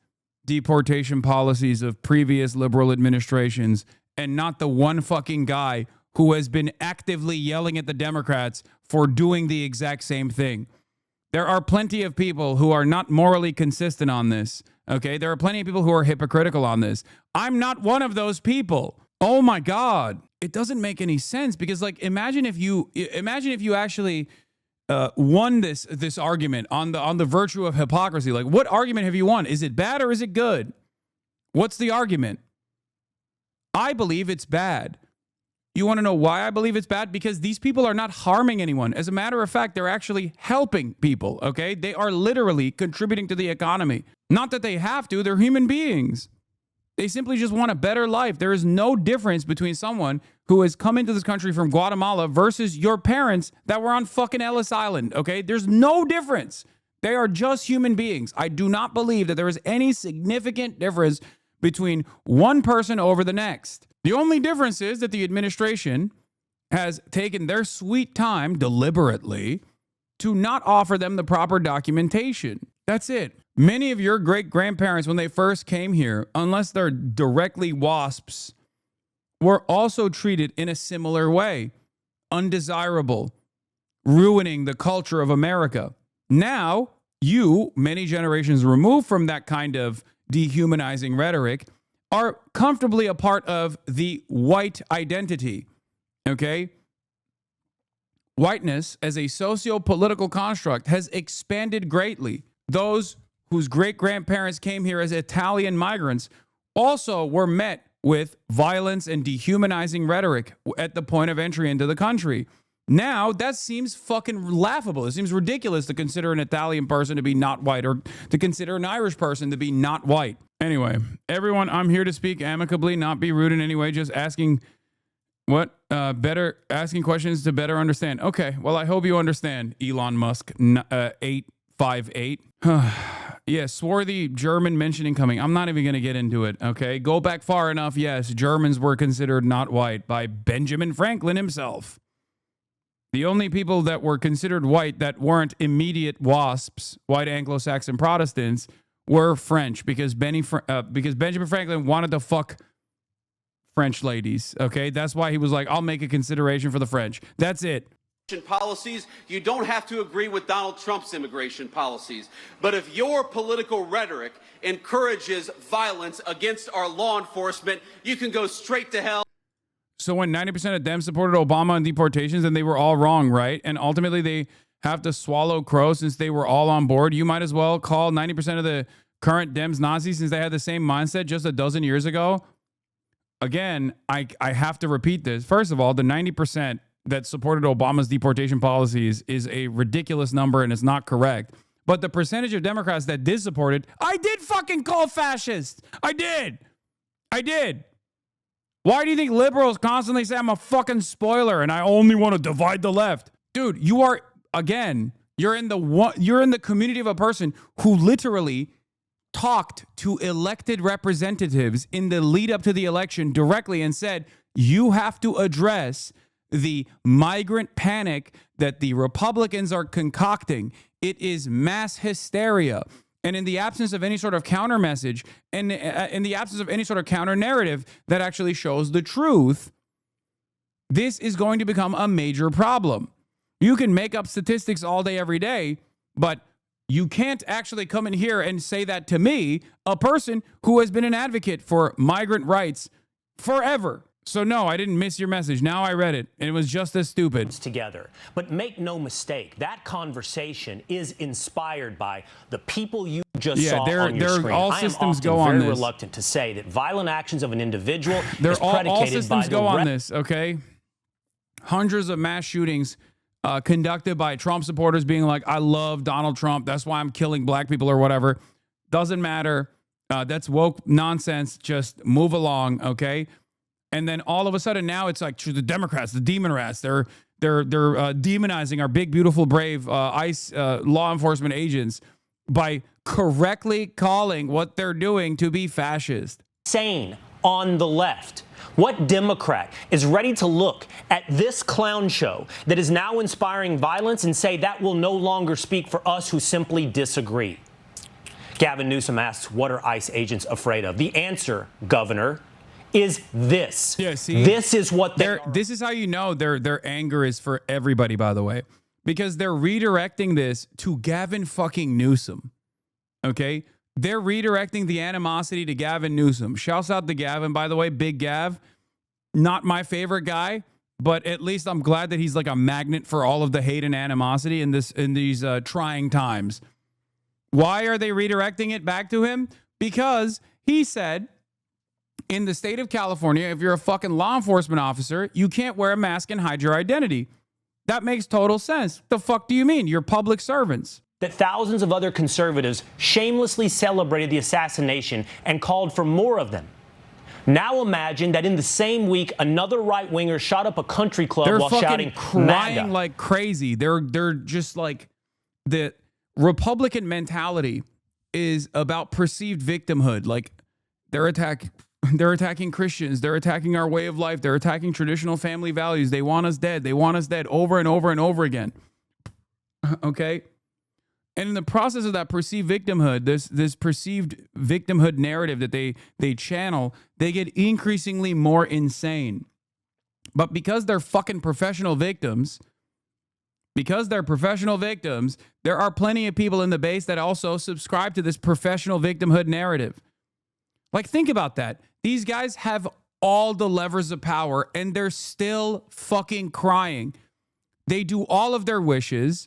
deportation policies of previous liberal administrations and not the one fucking guy who has been actively yelling at the Democrats for doing the exact same thing. There are plenty of people who are not morally consistent on this. Okay, there are plenty of people who are hypocritical on this. I'm not one of those people. Oh my God. It doesn't make any sense because, like, imagine if you actually won this argument on the virtue of hypocrisy. Like, what argument have you won? Is it bad or is it good? What's the argument? I believe it's bad. You want to know why I believe it's bad? Because these people are not harming anyone. As a matter of fact, they're actually helping people, okay? They are literally contributing to the economy. Not that they have to, they're human beings. They simply just want a better life. There is no difference between someone who has come into this country from Guatemala versus your parents that were on fucking Ellis Island, okay? There's no difference. They are just human beings. I do not believe that there is any significant difference between one person over the next. The only difference is that the administration has taken their sweet time deliberately to not offer them the proper documentation. That's it. Many of your great-grandparents, when they first came here, unless they're directly WASPs, were also treated in a similar way. Undesirable, ruining the culture of America. Now, you, many generations removed from that kind of dehumanizing rhetoric, are comfortably a part of the white identity, okay? Whiteness as a socio-political construct has expanded greatly. Those whose great-grandparents came here as Italian migrants also were met with violence and dehumanizing rhetoric at the point of entry into the country. Now, that seems fucking laughable. It seems ridiculous to consider an Italian person to be not white or to consider an Irish person to be not white. Anyway, everyone, I'm here to speak amicably, not be rude in any way, just asking asking questions to better understand. Okay, well, I hope you understand, Elon Musk 858. Yeah, swarthy German mentioning coming. I'm not even going to get into it, okay? Go back far enough, yes, Germans were considered not white by Benjamin Franklin himself. The only people that were considered white that weren't immediate WASPs, white Anglo-Saxon Protestants, were French because Benjamin Franklin wanted to fuck French ladies, okay? That's why he was like, I'll make a consideration for the French. That's it. Policies, you don't have to agree with Donald Trump's immigration policies. But if your political rhetoric encourages violence against our law enforcement, you can go straight to hell. So when 90% of them supported Obama on deportations, and they were all wrong, right? And ultimately they have to swallow crow since they were all on board. You might as well call 90% of the current Dems Nazis since they had the same mindset just a dozen years ago. Again, I have to repeat this. First of all, the 90% that supported Obama's deportation policies is a ridiculous number and it's not correct. But the percentage of Democrats that did support it, I did fucking call fascist. I did. Why do you think liberals constantly say I'm a fucking spoiler and I only want to divide the left? Dude, you are, again, you're in the community of a person who literally talked to elected representatives in the lead up to the election directly and said, you have to address the migrant panic that the Republicans are concocting. It is mass hysteria. And in the absence of any sort of counter message and in the absence of any sort of counter narrative that actually shows the truth, this is going to become a major problem. You can make up statistics all day, every day, but you can't actually come in here and say that to me, a person who has been an advocate for migrant rights forever. So no, I didn't miss your message. Now I read it, and it was just as stupid. Together. But make no mistake, that conversation is inspired by the people you just saw on your screen. All systems go on this. I am very reluctant to say that violent actions of an individual is all predicated systems by go on this, okay? Hundreds of mass shootings conducted by Trump supporters being like, I love Donald Trump, that's why I'm killing black people or whatever. Doesn't matter. That's woke nonsense. Just move along, okay? And then all of a sudden now it's like the Democrats, the demon rats, they're demonizing our big, beautiful, brave ICE law enforcement agents by correctly calling what they're doing to be fascist. insane on the left? What Democrat is ready to look at this clown show that is now inspiring violence and say that will no longer speak for us who simply disagree? Gavin Newsom asks, what are ICE agents afraid of? The answer, Governor, is this. Yeah, see, this is what this is how you know their anger is for everybody, by the way, because they're redirecting this to Gavin fucking Newsom. Okay? They're redirecting the animosity to Gavin Newsom. Shouts out to Gavin, by the way, Big Gav. Not my favorite guy, but at least I'm glad that he's like a magnet for all of the hate and animosity in these trying times. Why are they redirecting it back to him? Because he said in the state of California, if you're a fucking law enforcement officer, you can't wear a mask and hide your identity. That makes total sense. The fuck do you mean? You're public servants. That thousands of other conservatives shamelessly celebrated the assassination and called for more of them. Now imagine that in the same week, another right-winger shot up a country club while shouting crying MAGA. like crazy. They're just like, the Republican mentality is about perceived victimhood. Like they're attacking Christians. They're attacking our way of life. They're attacking traditional family values. They want us dead. They want us dead over and over and over again. Okay? And in the process of that perceived victimhood, this perceived victimhood narrative that they channel, they get increasingly more insane. But because they're fucking professional victims, there are plenty of people in the base that also subscribe to this professional victimhood narrative. Like, think about that. These guys have all the levers of power and they're still fucking crying. They do all of their wishes.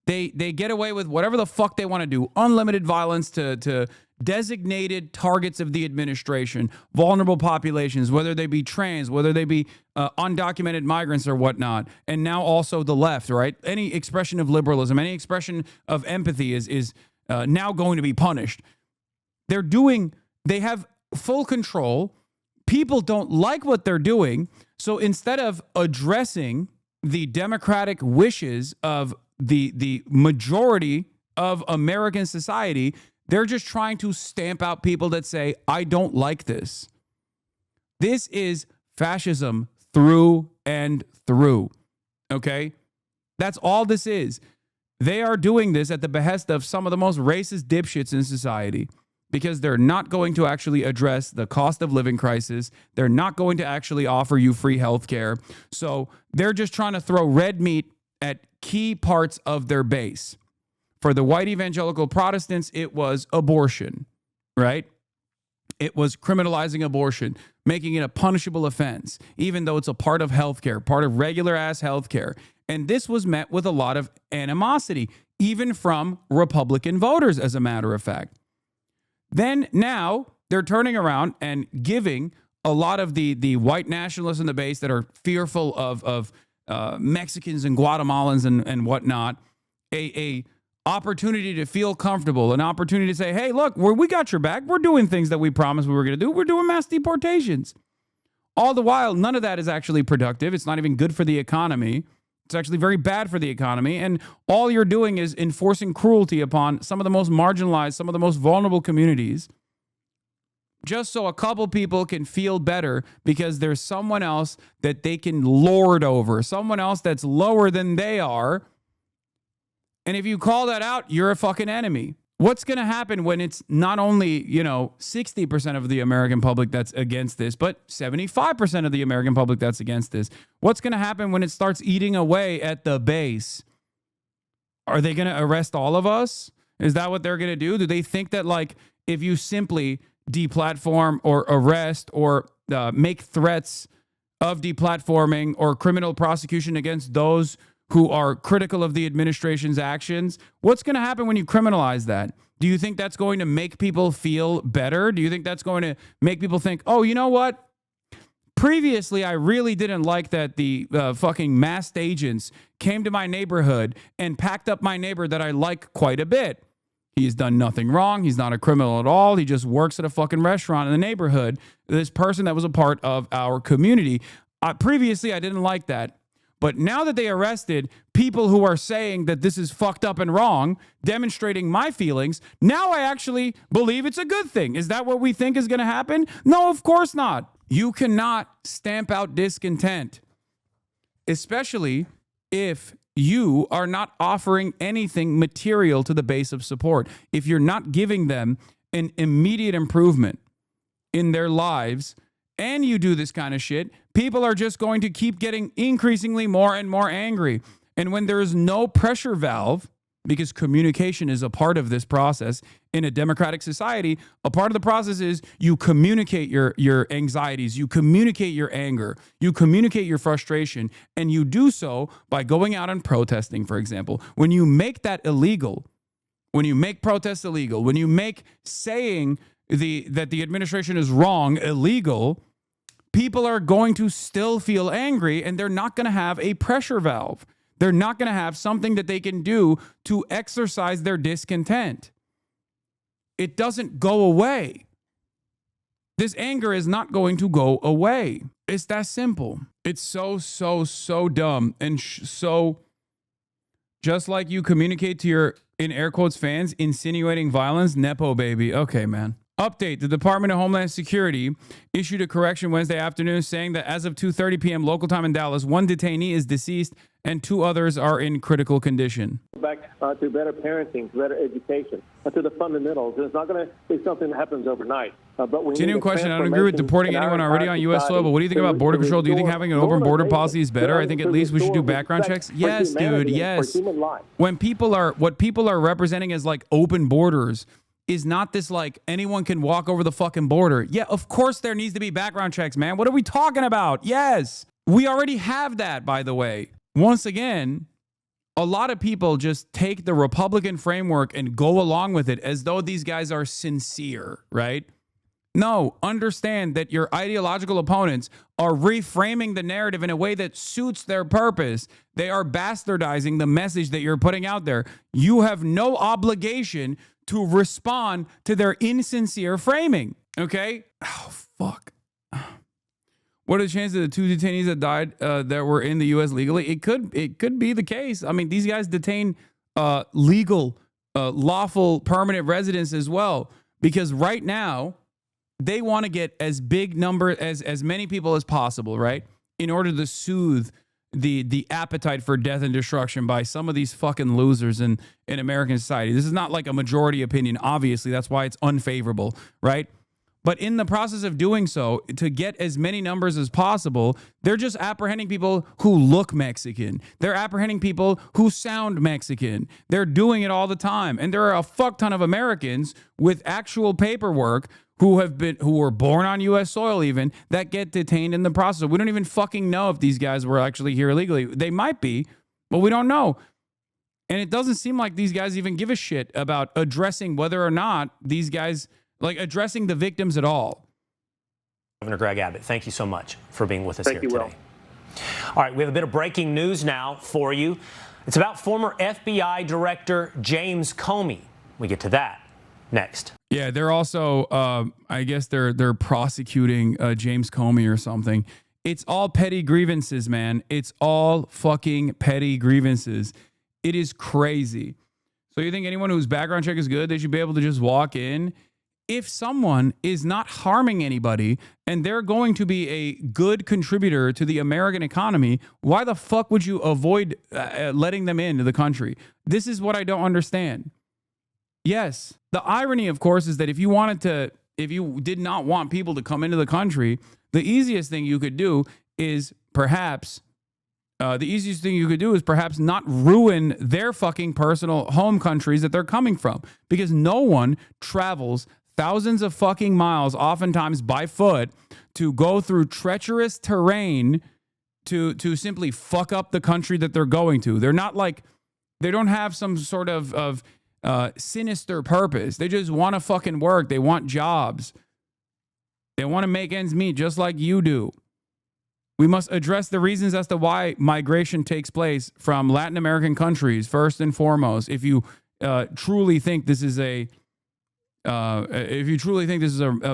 They get away with whatever the fuck they want to do. Unlimited violence to designated targets of the administration, vulnerable populations, whether they be trans, whether they be undocumented migrants or whatnot. And now also the left, right? Any expression of liberalism, any expression of empathy is now going to be punished. They have full control. People don't like what they're doing. So instead of addressing the democratic wishes of the majority of American society, they're just trying to stamp out people that say, I don't like this. This is fascism through and through. Okay? That's all this is. They are doing this at the behest of some of the most racist dipshits in society because they're not going to actually address the cost of living crisis. They're not going to actually offer you free health care. So they're just trying to throw red meat at key parts of their base. For the white evangelical Protestants, it was abortion, right? It was criminalizing abortion, making it a punishable offense, even though it's a part of healthcare, part of regular ass healthcare. And this was met with a lot of animosity, even from Republican voters, as a matter of fact. Then now they're turning around and giving a lot of the white nationalists in the base that are fearful of Mexicans and Guatemalans and whatnot, a opportunity to feel comfortable, an opportunity to say, hey, look, we got your back. We're doing things that we promised we were going to do. We're doing mass deportations. All the while, none of that is actually productive. It's not even good for the economy. It's actually very bad for the economy. And all you're doing is enforcing cruelty upon some of the most marginalized, some of the most vulnerable communities, just so a couple people can feel better because there's someone else that they can lord over, someone else that's lower than they are. And if you call that out, you're a fucking enemy. What's going to happen when it's not only, 60% of the American public that's against this, but 75% of the American public that's against this? What's going to happen when it starts eating away at the base? Are they going to arrest all of us? Is that what they're going to do? Do they think that, like, if you simply deplatform or arrest or make threats of deplatforming or criminal prosecution against those who are critical of the administration's actions, what's going to happen when you criminalize that? Do you think that's going to make people feel better? Do you think that's going to make people think, oh, you know what? Previously, I really didn't like that the fucking masked agents came to my neighborhood and packed up my neighbor that I like quite a bit. He's done nothing wrong. He's not a criminal at all. He just works at a fucking restaurant in the neighborhood. This person that was a part of our community. Previously, I didn't like that. But now that they arrested people who are saying that this is fucked up and wrong, demonstrating my feelings, now I actually believe it's a good thing. Is that what we think is going to happen? No, of course not. You cannot stamp out discontent, especially if you are not offering anything material to the base of support. If you're not giving them an immediate improvement in their lives, and you do this kind of shit, people are just going to keep getting increasingly more and more angry. And when there is no pressure valve, because communication is a part of this process in a democratic society, a part of the process is you communicate your anxieties, you communicate your anger, you communicate your frustration, and you do so by going out and protesting, for example. When you make that illegal, when you make protests illegal, when you make saying that the administration is wrong illegal, people are going to still feel angry, and they're not going to have a pressure valve. They're not going to have something that they can do to exercise their discontent. It doesn't go away. This anger is not going to go away. It's that simple. It's so dumb. And so just like you communicate to your, in air quotes, fans, insinuating violence, Nepo baby. Okay, man. Update, the Department of Homeland Security issued a correction Wednesday afternoon saying that as of 2:30 p.m. local time in Dallas, one detainee is deceased and 2 others are in critical condition. Back to better parenting, to better education, to the fundamentals. And it's not going to be something that happens overnight. But we Genuine question. I don't agree with deporting anyone already on U.S. soil, but what do you think about border control? Do you think having an open border policy is better? I think at least we should do background checks. Yes, dude, yes. When what people are representing as like open borders is not this like anyone can walk over the fucking border. Yeah, of course there needs to be background checks, man. What are we talking about? Yes. We already have that, by the way. Once again, a lot of people just take the Republican framework and go along with it as though these guys are sincere, right? No, understand that your ideological opponents are reframing the narrative in a way that suits their purpose. They are bastardizing the message that you're putting out there. You have no obligation to respond to their insincere framing, okay? Oh, fuck. What are the chances of the 2 detainees that died that were in the U.S. legally? It could be the case. I mean, these guys detain legal, lawful, permanent residents as well, because right now they want to get as big number as many people as possible, right? In order to soothe the appetite for death and destruction by some of these fucking losers in American society. This is not like a majority opinion. Obviously, that's why it's unfavorable, right? But in the process of doing so, to get as many numbers as possible, they're just apprehending people who look Mexican. They're apprehending people who sound Mexican. They're doing it all the time. And there are a fuck ton of Americans with actual paperwork who were born on U.S. soil even, that get detained in the process. We don't even fucking know if these guys were actually here illegally. They might be, but we don't know. And it doesn't seem like these guys even give a shit about addressing whether or not these guys, like addressing the victims at all. Governor Greg Abbott, thank you so much for being with us here today. Will. All right, we have a bit of breaking news now for you. It's about former FBI Director James Comey. We get to that next. Yeah, they're also, I guess they're prosecuting James Comey or something. It's all petty grievances, man. It's all fucking petty grievances. It is crazy. So you think anyone whose background check is good, they should be able to just walk in? If someone is not harming anybody and they're going to be a good contributor to the American economy, why the fuck would you avoid letting them into the country? This is what I don't understand. Yes, the irony, of course, is that if you did not want people to come into the country, the easiest thing you could do is perhaps not ruin their fucking personal home countries that they're coming from, because no one travels thousands of fucking miles, oftentimes by foot, to go through treacherous terrain to simply fuck up the country that they're going to. They're not like, they don't have some sort of sinister purpose. They just want to fucking work. They want jobs. They want to make ends meet just like you do. We must address the reasons as to why migration takes place from Latin American countries, first and foremost. If you truly think this is a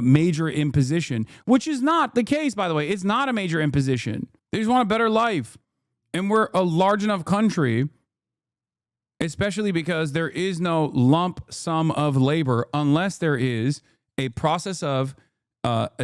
major imposition, which is not the case, by the way. It's not a major imposition. They just want a better life. And we're a large enough country, especially because there is no lump sum of labor unless there is a process of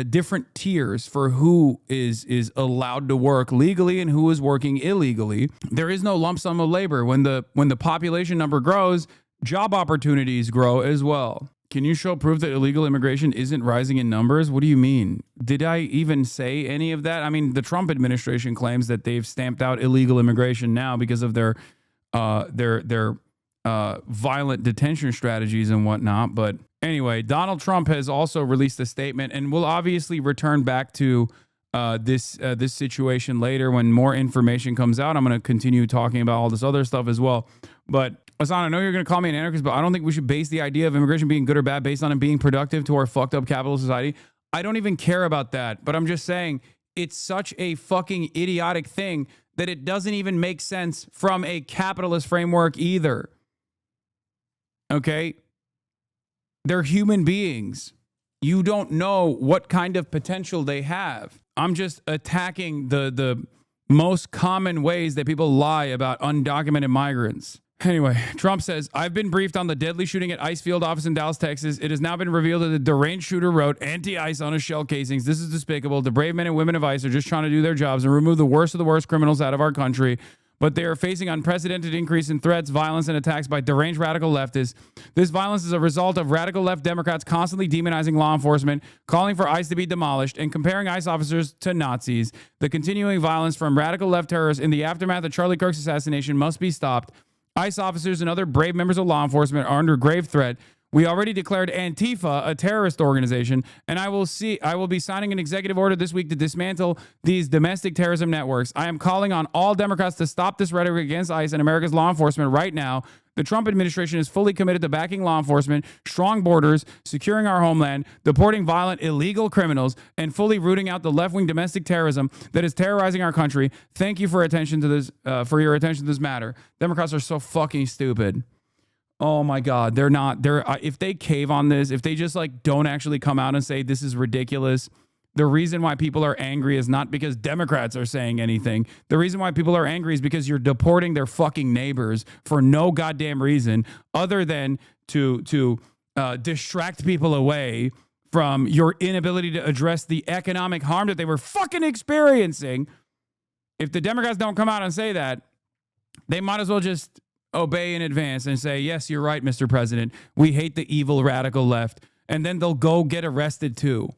different tiers for who is allowed to work legally and who is working illegally. There is no lump sum of labor. When the population number grows, job opportunities grow as well. Can you show proof that illegal immigration isn't rising in numbers? What do you mean? Did I even say any of that? I mean, the Trump administration claims that they've stamped out illegal immigration now because of their violent detention strategies and whatnot. But anyway, Donald Trump has also released a statement, and we'll obviously return back to this situation later when more information comes out. I'm going to continue talking about all this other stuff as well. But Hasan, I know you're going to call me an anarchist, but I don't think we should base the idea of immigration being good or bad based on it being productive to our fucked up capitalist society. I don't even care about that, but I'm just saying it's such a fucking idiotic thing that it doesn't even make sense from a capitalist framework either. Okay? They're human beings. You don't know what kind of potential they have. I'm just attacking the most common ways that people lie about undocumented migrants. Anyway, Trump says, I've been briefed on the deadly shooting at ICE field office in Dallas, Texas. It has now been revealed that the deranged shooter wrote anti-ICE on his shell casings. This is despicable. The brave men and women of ICE are just trying to do their jobs and remove the worst of the worst criminals out of our country. But they are facing unprecedented increase in threats, violence, and attacks by deranged radical leftists. This violence is a result of radical left Democrats constantly demonizing law enforcement, calling for ICE to be demolished, and comparing ICE officers to Nazis. The continuing violence from radical left terrorists in the aftermath of Charlie Kirk's assassination must be stopped. ICE officers and other brave members of law enforcement are under grave threat. We already declared Antifa a terrorist organization, and I will be signing an executive order this week to dismantle these domestic terrorism networks. I am calling on all Democrats to stop this rhetoric against ICE and America's law enforcement right now. The Trump administration is fully committed to backing law enforcement, strong borders, securing our homeland, deporting violent, illegal criminals, and fully rooting out the left-wing domestic terrorism that is terrorizing our country. Thank you for your attention to this matter. Democrats are so fucking stupid. Oh my God, they're not. If they cave on this, if they just like don't actually come out and say this is ridiculous, the reason why people are angry is not because Democrats are saying anything. The reason why people are angry is because you're deporting their fucking neighbors for no goddamn reason other than to distract people away from your inability to address the economic harm that they were fucking experiencing. If the Democrats don't come out and say that, they might as well just obey in advance and say, yes, you're right, Mr. President. We hate the evil radical left. And then they'll go get arrested too.